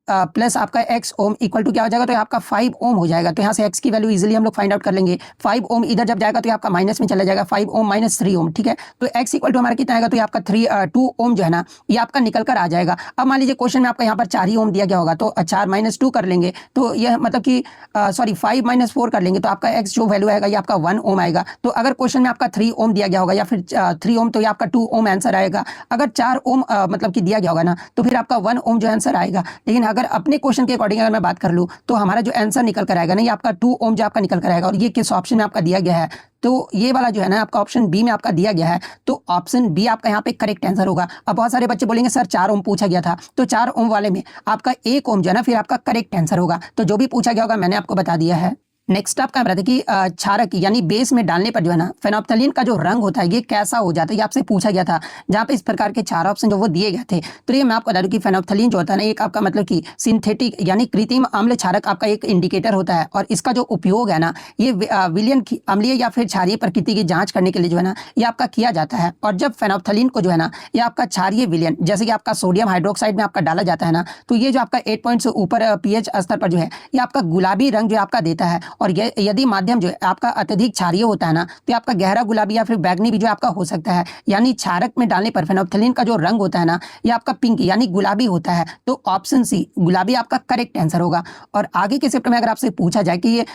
प्लस आपका x ओम इक्वल टू क्या हो जाएगा, तो आपका 5 ओम हो जाएगा। तो यहाँ से x की वैल्यू इजीली हम लोग फाइंड आउट कर लेंगे। 5 ओम इधर जब जाएगा तो आपका माइनस में चला जाएगा, 5 ओम - 3 ओम, ठीक है। तो x = हमारा कितना आएगा, तो हमारा 2 ओम जो है ना ये आपका निकल कर आ जाएगा। अब मान लीजिए क्वेश्चन में आपका यहाँ पर 4 ही ओम दिया गया होगा, तो 4 - 2 कर लेंगे, तो यह मतलब कि 5 - 4 कर लेंगे, तो आपका x जो वैल्यू आएगा ये आपका 1 ओम आएगा। तो अगर क्वेश्चन में आपका 3 ओम दिया गया होगा या फिर 3 ओम, तो ये आपका 2 ओम आंसर आएगा। अगर 4 ओम मतलब कि दिया गया होगा ना, तो फिर आपका 1 ओम जो आंसर आएगा। लेकिन अगर अपने क्वेश्चन के अकॉर्डिंग अगर मैं बात कर लूं, तो हमारा जो आंसर निकल कर आएगा ना ये आपका 2 ओम जो आपका निकल कर आएगा, और ये किस ऑप्शन में आपका दिया गया है, तो ये वाला जो है ना आपका ऑप्शन बी में आपका दिया गया है। तो ऑप्शन बी आपका यहाँ पे करेक्ट आंसर होगा। अब बहुत सारे बच्चे बोलेंगे सर 4 ओम पूछा गया था, तो 4 ओम वाले में आपका 1 ओम जो है ना फिर आपका करेक्ट आंसर होगा। तो जो भी पूछा गया होगा मैंने आपको बता दिया है। नेक्स्ट आपका बताते कि क्षारक यानी बेस में डालने पर जो है ना फेनोल्फथालीन का जो रंग होता है ये कैसा हो जाता है, ये आपसे पूछा गया था, जहाँ पे इस प्रकार के 4 ऑप्शन जो वो दिए गए थे। तो ये मैं आपको बता दूं कि फेनोल्फथालीन जो होता है ना एक आपका मतलब कि सिंथेटिक यानी कृत्रिम अम्ल क्षारक आपका एक इंडिकेटर होता है, और इसका जो उपयोग है ना ये विलयन की अम्लीय या फिर क्षारीय प्रकृति की जांच करने के लिए जो है ना ये आपका किया जाता है। और जब फेनोल्फथालीन को जो है ना ये आपका क्षारीय विलयन जैसे कि आपका सोडियम हाइड्रोक्साइड में आपका डाला जाता है ना, तो ये जो आपका 8 पॉइंट से ऊपर pH स्तर पर जो है ये आपका गुलाबी रंग जो आपका देता है। और ये यदि माध्यम जो है आपका अत्यधिक क्षारीय होता है ना, तो आपका गहरा गुलाबी या फिर बैगनी भी जो आपका हो सकता है। यानी क्षारक में डालने पर फेनोल्फथालीन का जो रंग होता है ना ये आपका पिंक यानी गुलाबी होता है। तो ऑप्शन सी गुलाबी आपका करेक्ट आंसर होगा। और आगे के चैप्टर में अगर आपसे पूछा जाए कि ये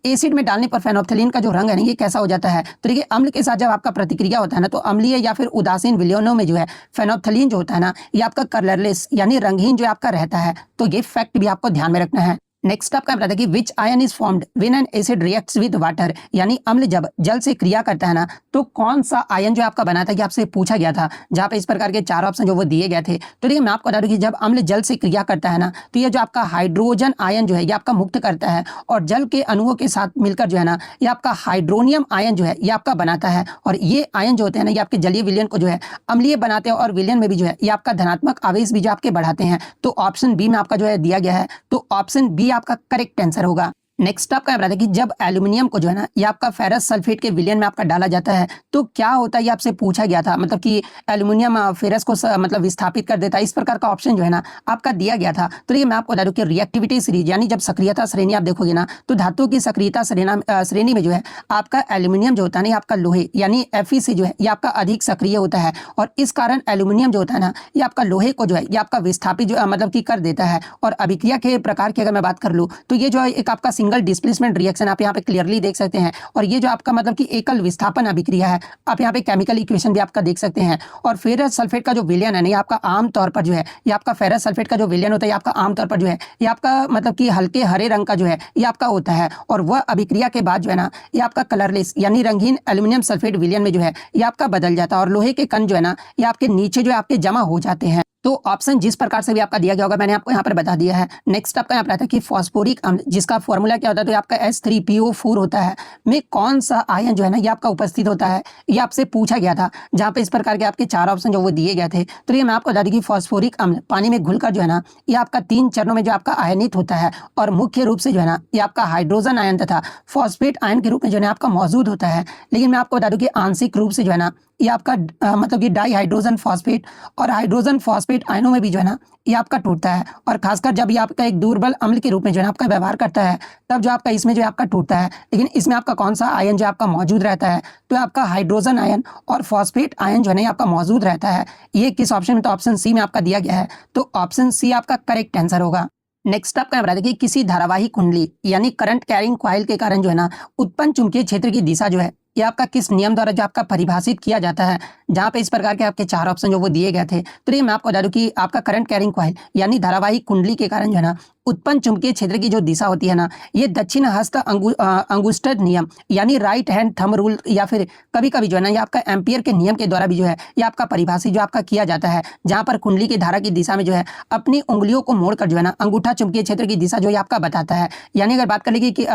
एसिड में डालने पर फेनोल्फथालीन का जो रंग है ना ये कैसा हो जाता है, तो देखिए अम्ल के साथ जब आपका प्रतिक्रिया होता है ना, तो अम्लीय या फिर उदासीन विलयनों में जो है फेनोल्फथालीन जो होता है ना ये आपका कलरलेस यानी रंगहीन जो आपका रहता है। तो ये फैक्ट भी आपको ध्यान में रखना है। नेक्स्ट आपका बताते कि विच ion is formed when an acid reacts with water, यानी अम्ल जब जल से क्रिया करता है ना, तो कौन सा आयन जो आपका बना था, ये आपसे पूछा गया था, जहाँ पे इस प्रकार के 4 ऑप्शन जो वो दिए गए थे। तो ये मैं आपको बता दूं कि जब अम्ल जल से क्रिया करता है ना, तो ये जो आपका हाइड्रोजन आयन जो है ये आपका मुक्त करता है, और जल के अणुओं के साथ मिलकर जो है ना ये आपका हाइड्रोनियम आयन जो है ये आपका बनाता है। और ये आयन जो होते हैं ना ये आपके जलीय विलयन को जो है अम्लीय बनाते हैं, और विलयन में भी जो है ये आपका धनात्मक आवेश भी जो आपके बढ़ाते हैं। तो ऑप्शन बी में आपका जो है दिया गया है। तो ऑप्शन बी आपका करेक्ट आंसर होगा। नेक्स्ट आपका बताते हैं कि जब एल्यूमिनियम को जो है ना ये आपका फेरस सल्फेट के विलयन में आपका डाला जाता है तो क्या होता है, ये आपसे पूछा गया था। मतलब कि एल्यूमिनियम फेरस को मतलब विस्थापित कर देता है, इस प्रकार का ऑप्शन जो है ना आपका दिया गया था। तो ये मैं आपको बता दूं कि रिएक्टिविटी सीरीज यानी जब सक्रियता श्रेणी आप देखोगे ना तो धातुओं की सक्रियता श्रेणी में जो है आपका एल्यूमिनियम जो होता है ना आपका लोहे यानी Fe से जो है ये आपका अधिक सक्रिय होता है, और इस कारण एल्यूमिनियम जो होता है ना ये आपका लोहे को जो है ये आपका विस्थापित जो मतलब कि कर देता है। और अभिक्रिया के प्रकार की अगर मैं बात कर लूँ तो ये जो है एक आपका सिंगल डिस्प्लेसमेंट रिएक्शन आप यहाँ पे क्लियरली देख सकते हैं, और ये जो आपका मतलब कि एकल विस्थापन अभिक्रिया है। आप यहाँ पे केमिकल इक्वेशन भी आपका देख सकते हैं। और फेरस सल्फेट का जो विलयन है ना ये आपका आमतौर पर जो है ये आपका फेरस सल्फेट का जो विलयन होता है ये आपका आमतौर पर जो है ये आपका मतलब कि हल्के हरे रंग का जो है ये आपका होता है, और वह अभिक्रिया के बाद जो है ना ये आपका कलरलेस यानी रंगीन एल्यूमिनियम सल्फेट विलयन में जो है ये आपका बदल जाता है, और लोहे के कण जो है ना ये आपके नीचे जो है आपके जमा हो जाते हैं। तो ऑप्शन जिस प्रकार से भी आपका दिया गया होगा मैंने आपको यहाँ पर बता दिया है। नेक्स्ट आपका यहाँ पर आता है कि फॉस्फोरिक अम्ल जिसका फॉर्मूला क्या होता है तो ये आपका H3PO4 होता है, में कौन सा आयन जो है ना ये आपका उपस्थित होता है, ये आपसे पूछा गया था। जहाँ पे इस प्रकार के आपके 4 ऑप्शन जो वो दिए गए थे। तो ये मैं आपको बता दूं कि फॉस्फोरिक अम्ल पानी में घुलकर जो है ना ये आपका 3 चरणों में जो आपका आयनित होता है, और मुख्य रूप से जो है ना ये आपका हाइड्रोजन आयन तथा फॉस्फेट आयन के रूप में जो है आपका मौजूद होता है। लेकिन मैं आपको बता दूं कि आंशिक रूप से जो है ना ये आपका मतलब कि डाई हाइड्रोजन फॉस्फेट और हाइड्रोजन फॉस्फेट आयनों में भी जो है ना ये आपका टूटता है, और खासकर जब ये आपका एक दुर्बल अम्ल के रूप में जो है आपका व्यवहार करता है तब जो आपका इसमें जो आपका टूटता है। लेकिन इसमें आपका कौन सा आयन जो आपका मौजूद रहता है तो आपका हाइड्रोजन आयन और फॉस्फेट आयन जो है ना आपका मौजूद रहता है। ये किस ऑप्शन में, तो ऑप्शन सी में आपका दिया गया है, तो ऑप्शन सी आपका करेक्ट आंसर होगा। नेक्स्ट आपका बता दें कि किसी धारावाही कुंडली यानी करंट कैरिंग कॉइल के कारण जो है ना उत्पन्न चुंबकीय क्षेत्र की दिशा जो है ये आपका किस नियम द्वारा जो आपका परिभाषित किया जाता है। जहाँ पे इस प्रकार के आपके 4 ऑप्शन जो वो दिए गए थे। तो ये मैं आपको बता दूं कि आपका करंट कैरिंग कॉइल यानी धारावाही कुंडली के कारण जो है ना उत्पन्न चुंबकीय क्षेत्र की जो दिशा होती है ना ये दक्षिण हस्त अंगुष्ठ नियम यानी राइट हैंड थंब रूल, या फिर कभी कभी जो है ना ये आपका एम्पियर के नियम के द्वारा भी जो है ये आपका परिभाषित जो आपका किया जाता है। जहाँ पर कुंडली की धारा की दिशा में जो है अपनी उंगलियों को मोड़कर जो है ना अंगूठा चुंबकीय क्षेत्र की दिशा जो है आपका बताता है। यानी अगर बात कर लेंगे कि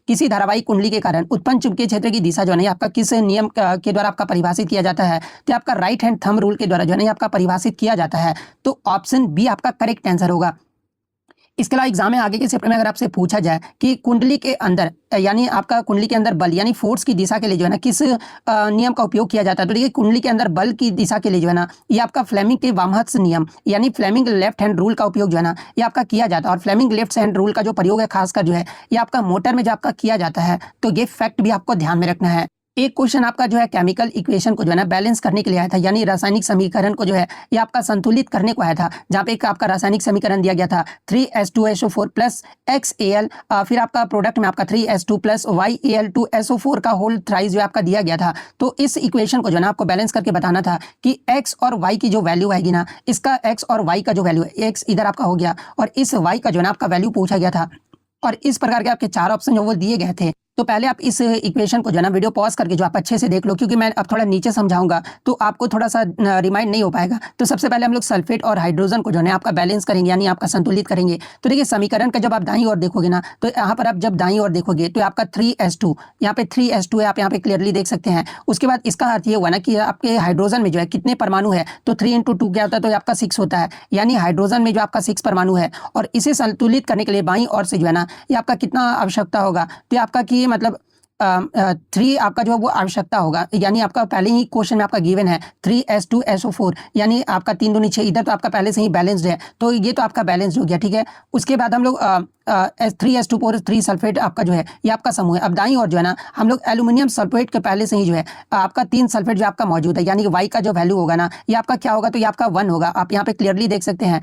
किसी धारावाही कुंडली के कारण उत्पन्न चुंबकीय क्षेत्र की दिशा जो है ना आपका किस नियम के द्वारा आपका परिभाषित किया जाता है, तो आपका राइट हैंड थंब रूल के द्वारा जो है ना आपका परिभाषित किया जाता है। तो ऑप्शन बी आपका करेक्ट आंसर होगा। इसके अलावा एग्जाम में आगे के चैप्टर में अगर आपसे पूछा जाए कि कुंडली के अंदर यानी आपका कुंडली के अंदर बल यानी फोर्स की दिशा के लिए जो है ना किस नियम का उपयोग किया जाता है, तो देखिए कुंडली के अंदर बल की दिशा के लिए जो है ना ये आपका फ्लेमिंग के वामहस्त नियम यानी फ्लेमिंग लेफ्ट हैंड रूल का उपयोग जो है ना ये आपका किया जाता है। और फ्लेमिंग लेफ्ट हैंड रूल का जो प्रयोग है खासकर जो है ये आपका मोटर में जो आपका किया जाता है। तो ये फैक्ट भी आपको ध्यान में रखना है। एक क्वेश्चन आपका जो है केमिकल इक्वेशन को जो है ना बैलेंस करने के लिए आया था, यानी रासायनिक समीकरण को जो है ये आपका संतुलित करने को आया था। जहाँ पे एक आपका रासायनिक समीकरण दिया गया था 3H2SO4 प्लस XAl, फिर आपका प्रोडक्ट में आपका 3H2 प्लस YAl2SO4 का होल थ्राइस जो आपका दिया गया था। तो इस इक्वेशन को जो है ना आपको बैलेंस करके बताना था कि x और y की जो वैल्यू आएगी ना, इसका x और y का जो वैल्यू है, x इधर आपका हो गया और इस y का जो है ना आपका वैल्यू पूछा गया था। और इस प्रकार के आपके 4 ऑप्शन जो वो दिए गए थे। तो पहले आप इस इक्वेशन को जो है ना वीडियो पॉज करके जो आप अच्छे से देख लो, क्योंकि मैं अब थोड़ा नीचे समझाऊंगा तो आपको थोड़ा सा रिमाइंड नहीं हो पाएगा। तो सबसे पहले हम लोग सल्फेट और हाइड्रोजन को जो है आपका बैलेंस करेंगे यानी आपका संतुलित करेंगे। तो देखिए समीकरण का जब आप दाईं ओर देखोगे ना तो यहाँ पर आप जब दाईं ओर देखोगे तो आपका 3H2 यहाँ पे 3H2 है, आप यहाँ पे क्लियरली देख सकते हैं। उसके बाद इसका अर्थ ये हुआ ना कि आपके हाइड्रोजन में जो है कितने परमाणु है, तो 3 × 2 क्या होता है, तो आपका 6 होता है। यानी हाइड्रोजन में जो आपका 6 परमाणु है, और इसे संतुलित करने के लिए बाईं ओर से जो है ना ये आपका कितना आवश्यकता होगा, तो आपका कि मतलब 3 आपका जो है वो आवश्यकता होगा। यानी आपका पहले ही क्वेश्चन में आपका गिवन है 3H2SO4 यानी आपका 3 दूनी 6, इधर तो आपका पहले से ही बैलेंस्ड है, तो ये तो आपका बैलेंस्ड हो गया। ठीक है, उसके बाद हम लोग 3H2 3 सल्फेट आपका जो है ये आपका समूह है। अब दाईं ओर जो है ना हम लोग एल्यूमिनियम सल्फेट के पहले से ही जो है आपका 3 सल्फेट जो आपका मौजूद है, यानी कि y का जो वैल्यू होगा ना ये आपका क्या होगा, तो ये आपका 1 होगा। आप यहाँ पे क्लियरली देख सकते हैं,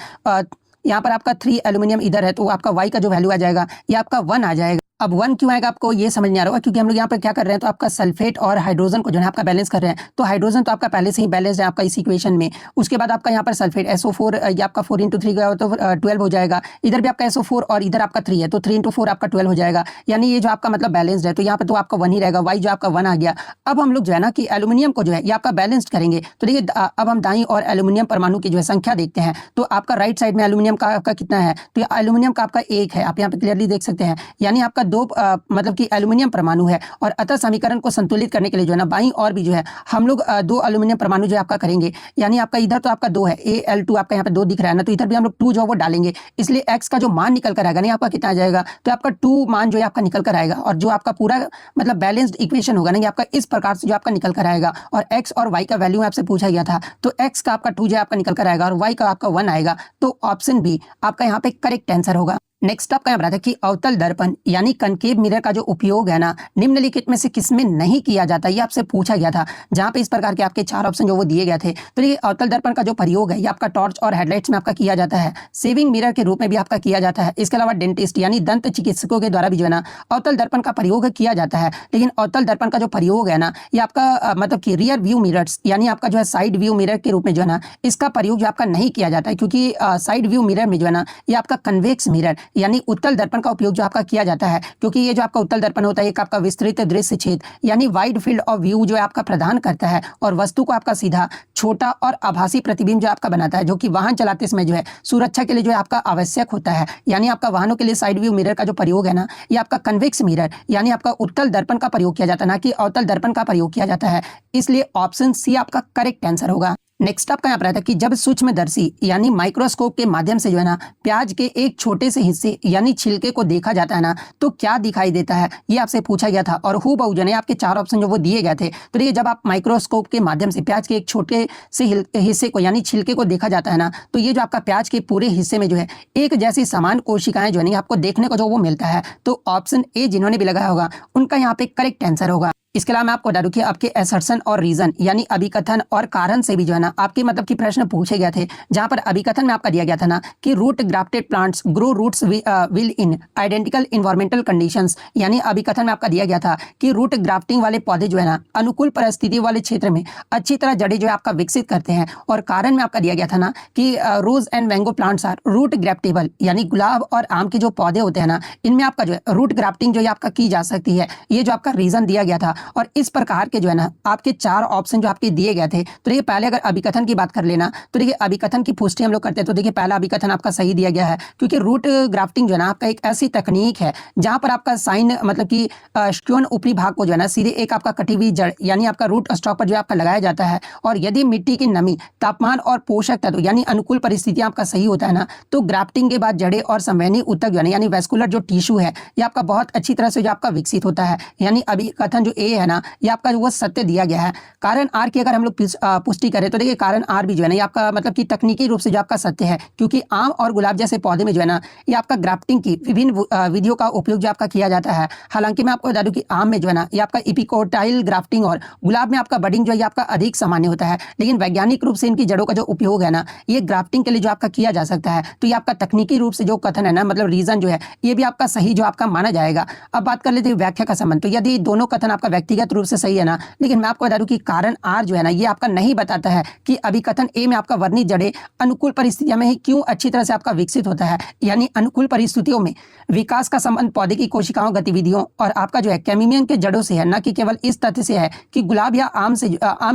यहाँ पर आपका 3 एल्यूमिनियम इधर है तो आपका y का जो वैल्यू आ जाएगा ये आपका 1 आ जाएगा। अब 1 क्यों आएगा आपको ये समझ नहीं आ रहा होगा, क्योंकि हम लोग यहाँ पर क्या कर रहे हैं, तो आपका सल्फेट और हाइड्रोजन को जो है आपका बैलेंस कर रहे हैं। तो हाइड्रोजन तो आपका पहले से ही बैलेंस है आपका इस इक्वेशन में। उसके बाद आपका यहाँ पर सल्फेट SO4 ये आपका 4 × 3 का तो 12 हो जाएगा। इधर भी आपका SO4 और इधर आपका 3 है तो 3 × 4 आपका 12 हो जाएगा। यानी ये जो आपका मतलब बैलेंस्ड है, तो यहाँ पर तो आपका 1 ही रहेगा, y जो आपका 1 आ गया। अब हम लोग जो है ना कि एल्यूमिनियम को जो है ये आपका बैलेंस्ड करेंगे। तो देखिए अब हम दाईं और एल्यूमिनियम परमाणु की जो है संख्या देखते हैं। तो आपका राइट साइड में एल्यूमिनियम का आपका कितना है, तो एल्यूमिनियम का आपका 1 है, आप यहाँ पे क्लियरली देख सकते हैं। यानी आपका आपका दो मतलब कि एल्यूमिनियम परमाणु है और अतः समीकरण को संतुलित करने के लिए जो है ना बाईं और भी जो है हम लोग दो एल्यूमिनियम परमाणु जो आपका करेंगे, यानी आपका इधर तो आपका 2 है Al2 आपका यहाँ पे 2 दिख रहा है ना, तो इधर भी हम लोग 2 जो है वो डालेंगे, इसलिए x का जो मान निकल कर आएगा नहीं आपका कितना आ जाएगा, तो आपका 2 मान जो है आपका निकल कर आएगा और जो आपका पूरा मतलब बैलेंस्ड इक्वेशन होगा नहीं आपका इस प्रकार से जो आपका निकल कर आएगा। और x और y का वैल्यू आपसे पूछा गया था, तो x का आपका 2 जो है आपका निकल कर आएगा और y का आपका 1 आएगा, तो ऑप्शन बी आपका यहाँ पे करेक्ट आंसर होगा। नेक्स्ट आपका यहाँ बताया कि अवतल दर्पण यानी कनकेव मिरर का जो उपयोग है ना निम्नलिखित में से किसमें नहीं किया जाता, ये आपसे पूछा गया था, जहां पे इस प्रकार के आपके 4 ऑप्शन जो वो दिए गए थे। तो ये अवतल दर्पण का जो प्रयोग है ये आपका टॉर्च और हेडलाइट्स में आपका किया जाता है, सेविंग मिरर के रूप में भी आपका किया जाता है, इसके अलावा डेंटिस्ट यानी दंत चिकित्सकों के द्वारा भी जो है ना अवतल दर्पण का प्रयोग किया जाता है। लेकिन अवतल दर्पण का जो प्रयोग है ना ये आपका मतलब कि रियर व्यू मिरर्स यानी आपका जो है साइड व्यू मिरर के रूप में जो है ना इसका प्रयोग जो आपका नहीं किया जाता है, क्योंकि साइड व्यू मिरर में जो है ना ये आपका कन्वेक्स मिरर यानी उत्तल दर्पण का उपयोग जो आपका किया जाता है, क्योंकि ये जो आपका उत्तल दर्पण होता है एक आपका विस्तृत दृश्य क्षेत्र यानी वाइड फील्ड ऑफ व्यू जो है आपका प्रदान करता है और वस्तु को आपका सीधा, छोटा और आभासी प्रतिबिंब जो आपका बनाता है, जो कि वाहन चलाते समय जो है सुरक्षा के लिए जो है आपका आवश्यक होता है। यानी आपका वाहनों के लिए साइड व्यू मिरर का जो प्रयोग है ना ये आपका कन्वेक्स मिरर यानी आपका उत्तल दर्पण का प्रयोग किया जाता है, ना कि अवतल दर्पण का प्रयोग किया जाता है, इसलिए ऑप्शन सी आपका करेक्ट आंसर होगा। नेक्स्ट आपका यहाँ पर आता है कि जब सूक्ष्मदर्शी यानी माइक्रोस्कोप के माध्यम से जो है ना प्याज के एक छोटे से हिस्से यानी छिलके को देखा जाता है ना तो क्या दिखाई देता है, ये आपसे पूछा गया था और हूबहू जो है आपके 4 ऑप्शन जो वो दिए गए थे। तो ये जब आप माइक्रोस्कोप के माध्यम से प्याज के एक छोटे से हिस्से को यानी छिलके को देखा जाता है ना तो ये जो आपका प्याज के पूरे हिस्से में जो है एक जैसी समान कोशिकाएं जो है आपको देखने को जो वो मिलता है, तो ऑप्शन ए जिन्होंने भी लगाया होगा उनका यहाँ पे करेक्ट आंसर होगा। इसके अलावा मैं आपको बता दूं कि आपके असर्शन और रीजन यानी अभिकथन और कारण से भी जो है ना आपके मतलब कि प्रश्न पूछे गए थे, जहां पर अभिकथन में आपका दिया गया था ना कि root grafted plants grow roots will in identical environmental conditions, यानी अभिकथन में आपका दिया गया था कि रूट ग्राफ्टिंग वाले पौधे जो है ना अनुकूल परिस्थिति वाले क्षेत्र में अच्छी तरह जड़ें जो है आपका विकसित करते हैं। और कारण में आपका दिया गया था ना कि rose and mango plants are root graftable, यानी गुलाब और आम के जो पौधे होते हैं ना इनमें आपका जो है रूट ग्राफ्टिंग जो है आपका की जा सकती है, ये जो आपका रीजन दिया गया था। और इस प्रकार के जो है ना आपके 4 ऑप्शन जो आपके दिए गए थे, तो देखिए पहले अगर अभिकथन की बात कर लेना तो देखिए अभिकथन की पुष्टि हम लोग करते हैं, तो देखिए पहला अभिकथन आपका सही दिया गया है, क्योंकि रूट ग्राफ्टिंग जो है ना आपका एक ऐसी तकनीक है जहां पर आपका साइन मतलब कि स्क्यून ऊपरी भाग को जो है ना सीधे एक आपका कटी हुई जड़ यानी आपका रूट स्टॉक पर जो आपका लगाया जाता है। और यदि मिट्टी की नमी, तापमान और पोषक तत्व यानी अनुकूल परिस्थितियां आपका सही होता है ना तो ग्राफ्टिंग के बाद जड़ें और संवहनी ऊतक जो है यानी वैस्कुलर जो टिश्यू है ये आपका बहुत अच्छी तरह से जो आपका विकसित होता है। यानी अभिकथन जो ए है ना ये आपका वो सत्य दिया गया है। कारण आर की अगर हम लोग पुष्टि करें तो देखिए कारण आर भी जो है ना ये आपका मतलब कि तकनीकी रूप से जो आपका सत्य है, क्योंकि आम और गुलाब जैसे पौधे में जो है ना ये आपका ग्राफ्टिंग की विभिन्न विधियों का उपयोग जो आपका किया जाता है। हालांकि मैं आपको बता दूं कि आम में जो है ना ये आपका इपिकोटाइल ग्राफ्टिंग और गुलाब में आपका बडिंग जो है आपका अधिक सामान्य होता है, लेकिन वैज्ञानिक रूप से इनकी जड़ों का जो उपयोग है ना ये ग्राफ्टिंग के लिए जो आपका किया जा सकता है। तो ये आपका तकनीकी रूप से जो कथन है ना मतलब रीजन जो है ये भी आपका सही जो आपका माना जाएगा। अब बात कर लेते हैं व्याख्या का संबंध, तो यदि दोनों कथन आपका व्यक्तिगत रूप से सही है ना, लेकिन मैं आपको बता दूं कि कारण आर जो है ना ये आपका नहीं बताता है कि अभिकथन ए में आपका वर्णित जड़ें अनुकूल परिस्थितियों में ही क्यों अच्छी तरह से आपका विकसित होता है। यानी अनुकूल परिस्थितियों में विकास का संबंध पौधे की कोशिकाओं गतिविधियों और आपका जो है कैमिमियम के जड़ों से है, न कि केवल इस तथ्य से है कि गुलाब या आम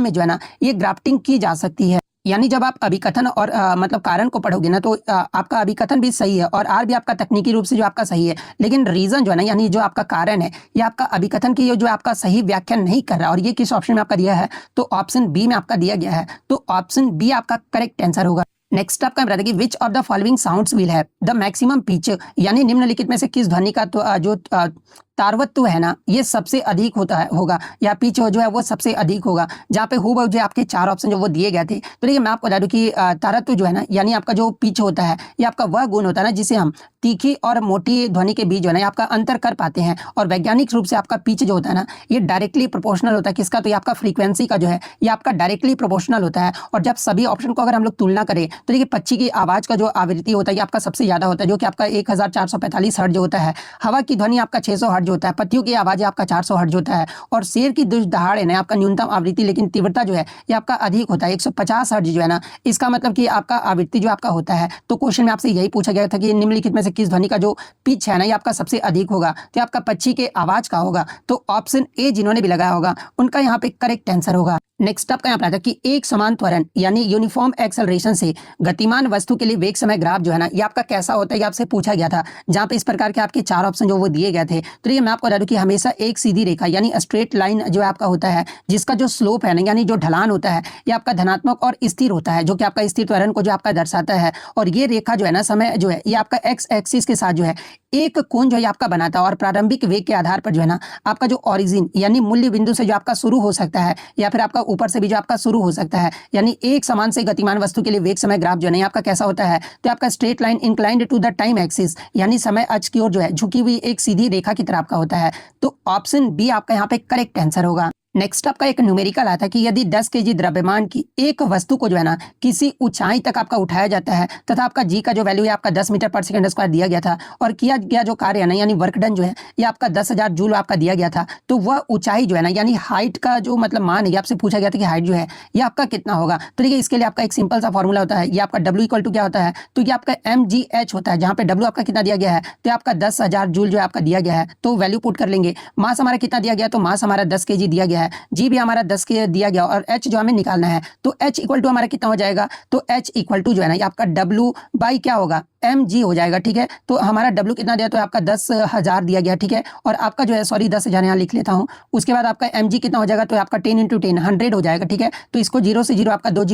में जो है ना ये ग्राफ्टिंग की जा सकती है। यानी जब आप अभिकथन और मतलब कारण को पढ़ोगे ना तो आपका अभिकथन भी सही है और आर भी आपका तकनीकी रूप से जो आपका सही है, लेकिन रीजन जो है ना यानी जो आपका कारण है ये आपका अभिकथन की जो आपका सही व्याख्या नहीं कर रहा। और ये किस ऑप्शन में आपका दिया है, तो ऑप्शन बी में आपका दिया गया है, तो ऑप्शन बी आपका करेक्ट आंसर होगा। नेक्स्ट आपका बताते कि विच of the following sounds will have the maximum pitch, यानी निम्नलिखित में से किस ध्वनि का जो तारवत्व है ना ये सबसे अधिक होगा या पिच जो है वो सबसे अधिक होगा। जहाँ पे हूबहू जो आपके 4 ऑप्शन जो वो दिए गए थे। तो देखिए मैं आपको बता दूं कि तारत्व जो है ना यानी आपका जो पिच होता है ये आपका वह गुण होता है ना जिसे हम तीखी और मोटी ध्वनि के बीच जो है ना आपका अंतर कर पाते हैं। और वैज्ञानिक रूप से आपका पिच जो होता है ना ये डायरेक्टली प्रोपोर्शनल होता है किसका, तो ये आपका फ्रीक्वेंसी का जो है ये आपका डायरेक्टली प्रोपोर्शनल होता है। और जब सभी ऑप्शन को अगर हम लोग तुलना करें तो देखिए पक्षी की आवाज का जो आवृत्ति होता है ये आपका सबसे ज्यादा होता है, जो कि आपका 1445 हर्ट्ज होता है। हवा की ध्वनि आपका 600 हर्ट्ज होता है। पत्तियों की आवाज आपका 400 हर्ट्ज होता है। और शेर की दहाड़ है ना आपका न्यूनतम आवृत्ति लेकिन तीव्रता जो है ये आपका अधिक होता है, 150 हर्ट्ज जो है ना इसका मतलब कि आपका आवृत्ति जो आपका होता है। तो क्वेश्चन में आपसे यही पूछा गया था कि निम्नलिखित में से किस ध्वनि का जो पिच है ना ये आपका सबसे अधिक होगा, तो आपका पक्षी के आवाज का होगा। तो ऑप्शन ए जिन्होंने भी लगाया होगा उनका यहाँ पे करेक्ट आंसर होगा। नेक्स्ट आपका यहाँ पर आता है कि एक समान त्वरण यानी यूनिफॉर्म एक्सेलरेशन से गतिमान वस्तु के लिए वेग समय ग्राफ जो है ना, ये आपका कैसा होता है, ये आपसे पूछा गया था, जहाँ पे इस प्रकार के आपके 4 ऑप्शन जो वो दिए गए थे। तो ये मैं आपको बता दूं कि हमेशा एक सीधी रेखा यानी स्ट्रेट लाइन जो आपका होता है, जिसका जो स्लोप है ना यानी जो ढलान होता है, ये आपका धनात्मक और स्थिर होता है, जो कि आपका स्थिर त्वरण को जो आपका दर्शाता है। और ये रेखा जो है ना, समय जो है, ये आपका एक्स एक्सिस के साथ जो है एक कोण जो है आपका बनाता है। और प्रारंभिक वेग के आधार पर जो है ना, आपका जो ओरिजिन यानी मूल्य बिंदु से जो आपका शुरू हो सकता है, या फिर आपका ऊपर से भी जो आपका शुरू हो सकता है, यानी एक समान से गतिमान वस्तु के लिए वेग समय ग्राफ जो है आपका कैसा होता है, तो आपका straight line inclined to the time axis यानी समय अक्ष की ओर जो है झुकी हुई एक सीधी रेखा की तरह आपका होता है। तो ऑप्शन बी आपका यहाँ पे करेक्ट आंसर होगा। नेक्स्ट आपका एक न्यूमेरिकल आता है कि यदि 10 केजी द्रव्यमान की एक वस्तु को जो है ना किसी ऊंचाई तक आपका उठाया जाता है, तथा आपका जी का जो वैल्यू है आपका 10 मीटर पर सेकंड स्क्वायर दिया गया था, और किया गया जो कार्य है ना यानी वर्क डन जो है ये आपका 10,000 जूल आपका दिया गया था, तो वह ऊंचाई जो है ना यानी हाइट का जो मतलब मान है, आपसे पूछा गया था कि हाइट जो है ये आपका कितना होगा। तो देखिए इसके लिए आपका एक सिंपल सा फॉर्मूला होता है, ये आपका W इक्वल टू क्या होता है, तो ये आपका mgh होता है, जहाँ पे W आपका कितना दिया गया है, तो आपका 10,000 जूल जो आपका दिया गया है। तो वैल्यू पुट कर लेंगे, मास हमारा कितना दिया गया, तो मास हमारा 10 केजी दिया गया है, जी भी हमारा 10 के दिया गया, और h जो हमें निकालना है, तो h इक्वल टू हमारा कितना हो जाएगा, तो h इक्वल टू जो है ना ये आपका W बाई क्या होगा, mg हो जाएगा। ठीक है, तो हमारा W कितना दिया, तो आपका 10,000 दिया गया। ठीक है, और आपका जो है सॉरी 10,000 यहाँ लिख लेता हूँ, उसके बाद आपका mg कितना हो जाएगा, तो आपका 10 × 10 100 हो जाएगा। ठीक है, तो इसको 0 से 0 आपका 2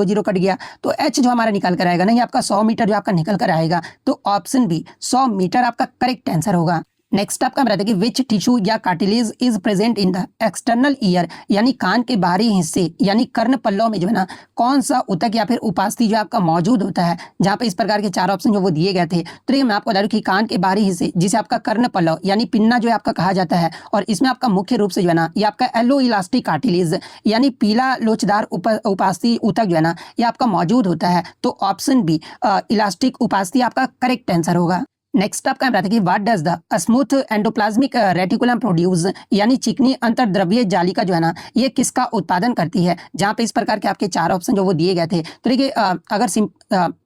जीरो कट गया, तो h जो हमारा निकल कर आएगा ना, ये आपका 100 मीटर जो आपका निकल कर आएगा। तो ऑप्शन बी 100 मीटर आपका करेक्ट आंसर होगा। नेक्स्ट आपका बताते हैं कि विच टिश्यू या cartilage is present in the external ear यानी कान के बाहरी हिस्से यानी कर्ण पल्लव में जो है ना कौन सा ऊतक या फिर उपास्थि जो आपका मौजूद होता है, जहाँ पे इस प्रकार के 4 ऑप्शन जो वो दिए गए थे। तो ये मैं आपको बता दूं कि कान के बाहरी हिस्से जिसे आपका कर्ण पल्लव यानी पिन्ना जो है आपका कहा जाता है, और इसमें आपका मुख्य रूप से जो है ना ये आपका एलो इलास्टिक कार्टिलेज यानी पीला लोचदार उपास्थि ऊतक जो है ना ये आपका मौजूद होता है। तो ऑप्शन बी इलास्टिक उपास्थि आपका करेक्ट आंसर होगा। नेक्स्ट आपका बताते हैं कि what does the smooth endoplasmic reticulum produce यानी चिकनी अंतर्द्रव्यीय जालिका जो है ना ये किसका उत्पादन करती है, जहाँ पे इस प्रकार के आपके 4 ऑप्शन जो वो दिए गए थे। तो देखिए अगर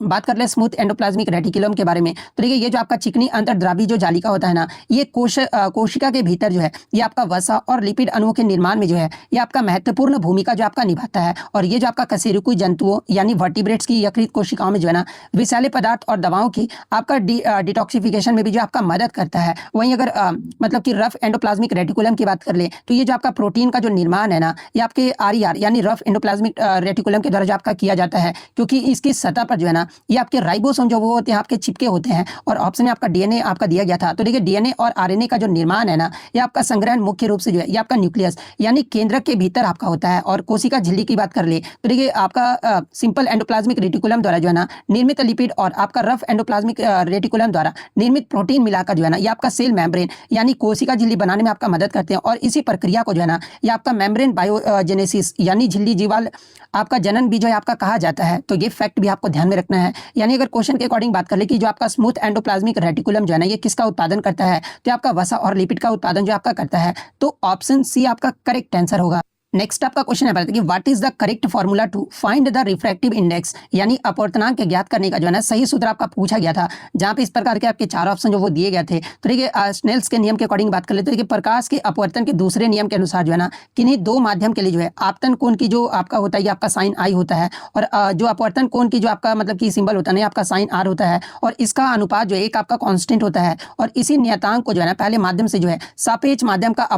बात कर ले स्मूथ एंडोप्लाज्मिक रेटिकुलम के बारे में, तो देखिए ये जो आपका चिकनी अंतर्द्रव्यीय जो जालिका होता है ना, ये कोशिका के भीतर जो है ये आपका वसा और लिपिड अणुओं के निर्माण में जो है ये आपका महत्वपूर्ण भूमिका जो आपका निभाता है। और ये जो आपका कशेरुकी जंतुओं यानी वर्टिब्रेट्स की यकृत कोशिकाओं में जो है ना विषैले पदार्थ और दवाओं की आपका डिटॉक्सिफिकेशन में भी जो आपका मदद करता है। वहीं अगर मतलब कि रफ एंडोप्लाज्मिक रेटिकुलम की बात कर ले, तो ये जो आपका प्रोटीन का जो निर्माण है ना ये आपके RER यानी रफ एंडोप्लाज्मिक रेटिकुलम के द्वारा जो आपका किया जाता है, क्योंकि इसकी सतह पर जो है ना ये आपके राइबोसोम जो वो होते हैं आपके चिपके होते हैं। और ऑप्शन में आपका DNA आपका दिया गया था। तो देखिए DNA और RNA का जो निर्माण है ना ये आपका संग्रहण मुख्य रूप से जो है ये आपका न्यूक्लियस यानी केंद्रक के भीतर आपका होता है। और कोशिका झिल्ली की बात कर ले, तो देखिए आपका सिंपल एंडोप्लाज्मिक रेटिकुलम द्वारा जो है ना निर्मित लिपिड और आपका रफ एंडोप्लाज्मिक रेटिकुलम द्वारा निर्मित प्रोटीन मिलाकर जो है ना ये आपका सेल मेम्ब्रेन यानी कोशिका झिल्ली बनाने में आपका मदद करते हैं। और इसी प्रक्रिया को जो है ना ये आपका मेम्ब्रेन बायोजेनेसिस यानी झिल्ली जीवाल आपका जनन भी जो है आपका कहा जाता है। तो ये फैक्ट भी आपको ध्यान में रखना है। यानी अगर क्वेश्चन के अकॉर्डिंग बात कर ले कि जो आपका स्मूथ एंडोप्लाज्मिक रेटिकुलम जो है ना ये किसका उत्पादन करता है, तो आपका वसा और लिपिड का उत्पादन जो आपका करता है। तो ऑप्शन सी आपका करेक्ट आंसर होगा। नेक्स्ट आपका क्वेश्चन है कि what is the correct formula to find the refractive index यानी अपवर्तनांक ज्ञात करने का जो है ना सही सूत्र आपका पूछा गया था, जहां पे इस प्रकार के आपके 4 ऑप्शन जो वो दिए गए थे। तो देखिए स्नेल्स के नियम के अकॉर्डिंग बात कर लेते हैं कि प्रकाश के अपवर्तन के दूसरे नियम के अनुसार जो है ना किन्हीं 2 माध्यम के लिए जो है आपतन कोण की जो आपका होता है ये आपका साइन आई होता है, और जो अपवर्तन कोण की जो आपका मतलब कि सिंबल होता है आपका साइन आर होता है, और इसका अनुपात जो है एक आपका कांस्टेंट होता है। और इसी नियतांक को जो है ना पहले माध्यम से जो है सापेक्ष माध्यम का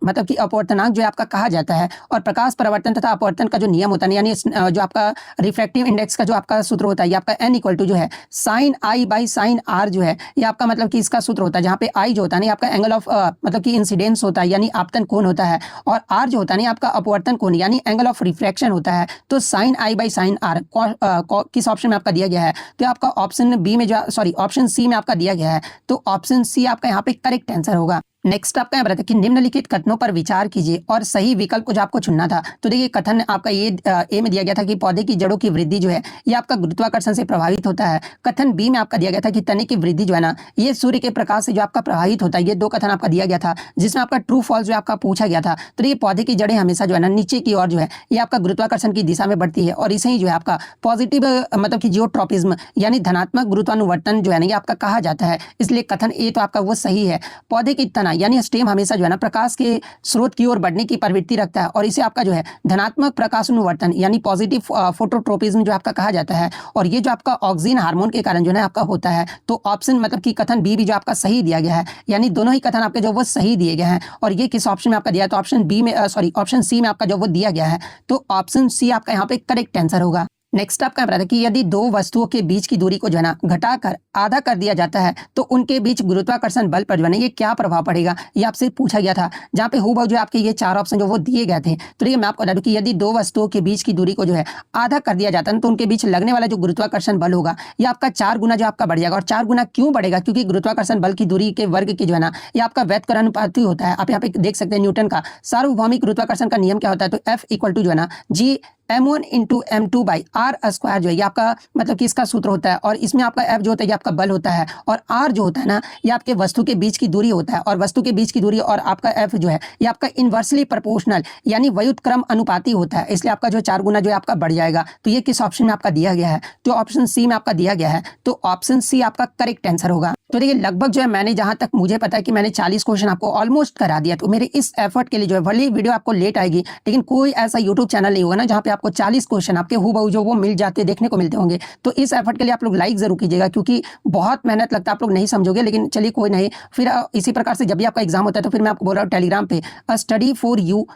मतलब कि अपवर्तनांक जो है आपका कहा जाता है। और प्रकाश परावर्तन तथा अपवर्तन का जो नियम होता है यानी जो आपका रिफ्रैक्टिव इंडेक्स का जो आपका सूत्र होता है ये आपका n इक्वल टू जो है sine i by sine r जो है ये आपका मतलब कि इसका सूत्र होता है, जहाँ पे आई जो होता है ना आपका एंगल ऑफ मतलब कि इंसिडेंस होता है यानी आपतन कोण होता है, और आर जो होता है ना आपका अपवर्तन कोण यानी एंगल ऑफ रिफ्रैक्शन होता है। तो sine i by sine r किस ऑप्शन में आपका दिया गया है, तो आपका ऑप्शन बी में जो सॉरी ऑप्शन सी में आपका दिया गया है। तो ऑप्शन सी आपका यहाँ पे करेक्ट आंसर होगा। नेक्स्ट आपका यहाँ बताते हैं कि निम्नलिखित कथनों पर विचार कीजिए और सही विकल्प को जो आपको चुनना था। तो देखिए कथन आपका ये ए में दिया गया था कि पौधे की जड़ों की वृद्धि जो है ये आपका गुरुत्वाकर्षण से प्रभावित होता है। कथन बी में आपका दिया गया था कि तने की वृद्धि जो है ना ये सूर्य के प्रकाश से जो आपका प्रभावित होता है। ये 2 कथन आपका दिया गया था, जिसमें आपका ट्रू फॉल्स जो आपका पूछा गया था। तो ये पौधे की जड़ें हमेशा जो है ना नीचे की ओर जो है ये आपका गुरुत्वाकर्षण की दिशा में बढ़ती है, और इसे ही जो है आपका पॉजिटिव मतलब कि जियोट्रॉपिज्म यानी धनात्मक गुरुत्वानुवर्तन जो है ना ये आपका कहा जाता है। इसलिए कथन ए तो आपका वो सही है। पौधे की तना यानी स्टेम हमेशा जो है ना प्रकाश के स्रोत की ओर बढ़ने की प्रवृत्ति रखता है और इसे आपका जो है धनात्मक प्रकाशानुवर्तन यानी पॉजिटिव फोटोट्रोपिज्म जो आपका कहा जाता है। और ये जो आपका ऑक्सीजन हार्मोन के कारण जो है आपका होता है। तो ऑप्शन मतलब कि कथन बी भी जो आपका सही दिया गया है, यानी दोनों ही कथन आपके जो वो सही दिए गए हैं। और ये किस ऑप्शन में आपका दिया है, तो ऑप्शन बी में ऑप्शन सी में आपका जो वो दिया गया है। तो ऑप्शन सी आपका यहाँ पे करेक्ट आंसर होगा। नेक्स्ट आपका बता कि यदि दो वस्तुओं के बीच की दूरी को जो है ना घटाकर आधा कर दिया जाता है तो उनके बीच गुरुत्वाकर्षण बल पर जो है ना ये क्या प्रभाव पड़ेगा, ये आपसे पूछा गया था। जहाँ पे हूबहू जो आपके ये चार ऑप्शन जो वो दिए गए थे। तो देखिए मैं आपको बता दूं कि यदि दो वस्तुओं के बीच की दूरी को जो है आधा कर दिया जाता है तो उनके बीच लगने वाला जो गुरुत्वाकर्षण बल होगा ये आपका 4 गुना जो आपका बढ़ जाएगा। और 4 गुना क्यों बढ़ेगा, क्योंकि गुरुत्वाकर्षण बल की दूरी के वर्ग की जो है ना ये आपका व्युत्क्रमानुपाती होता है। आप यहाँ पे देख सकते हैं न्यूटन का सार्वभौमिक गुरुत्वाकर्षण का नियम क्या होता है, तो F इक्वल टू जो है ना G m1 into m2 by r square जो है ये आपका मतलब कि इसका सूत्र होता है। और इसमें आपका F जो होता है ये आपका बल होता है और R जो होता है ना ये आपके वस्तु के बीच की दूरी होता है। और वस्तु के बीच की दूरी और आपका F जो है ये आपका इनवर्सली प्रोपोर्शनल यानी व्युत्क्रम अनुपाती होता है। इसलिए आपका जो 4 गुना जो है आपका बढ़ जाएगा। तो ये किस ऑप्शन में आपका दिया गया है, तो ऑप्शन सी में आपका दिया गया है। तो ऑप्शन सी आपका करेक्ट आंसर होगा। तो देखिए लगभग जो है मैंने जहां तक मुझे पता है कि मैंने 40 क्वेश्चन आपको ऑलमोस्ट करा दिया। तो मेरे इस एफर्ट के लिए जो है भले वीडियो आपको लेट आएगी लेकिन कोई ऐसा यूट्यूब चैनल नहीं होगा ना जहां पे आपको 40 क्वेश्चन आपके हूबहू जो वो मिल जाते देखने को मिलते होंगे। तो इस एफर्ट के लिए आप लोग लाइक जरूर कीजिएगा क्योंकि बहुत मेहनत लगता है, आप लोग नहीं समझोगे लेकिन चलिए कोई नहीं। फिर इसी प्रकार से जब भी आपका एग्जाम होता है तो फिर मैं आपको बोल रहा हूँ टेलीग्राम पे स्टडी फॉर यू,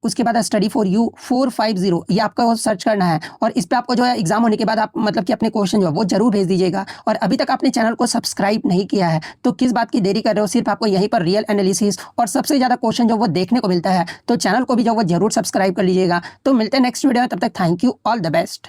उसके बाद स्टडी फॉर यू 450 ये आपका सर्च करना है। और इस पे आपको जो है एग्जाम होने के बाद आप मतलब कि अपने क्वेश्चन जो है वो जरूर भेज दीजिएगा। और अभी तक आपने चैनल को सब्सक्राइब नहीं किया है तो किस बात की देरी कर रहे हो, सिर्फ आपको यहीं पर रियल एनालिसिस और सबसे ज़्यादा क्वेश्चन जो वो देखने को मिलता है। तो चैनल को भी जो वो जरूर सब्सक्राइब कर लीजिएगा। तो मिलते हैं नेक्स्ट वीडियो में, तब तक thank you, all the best.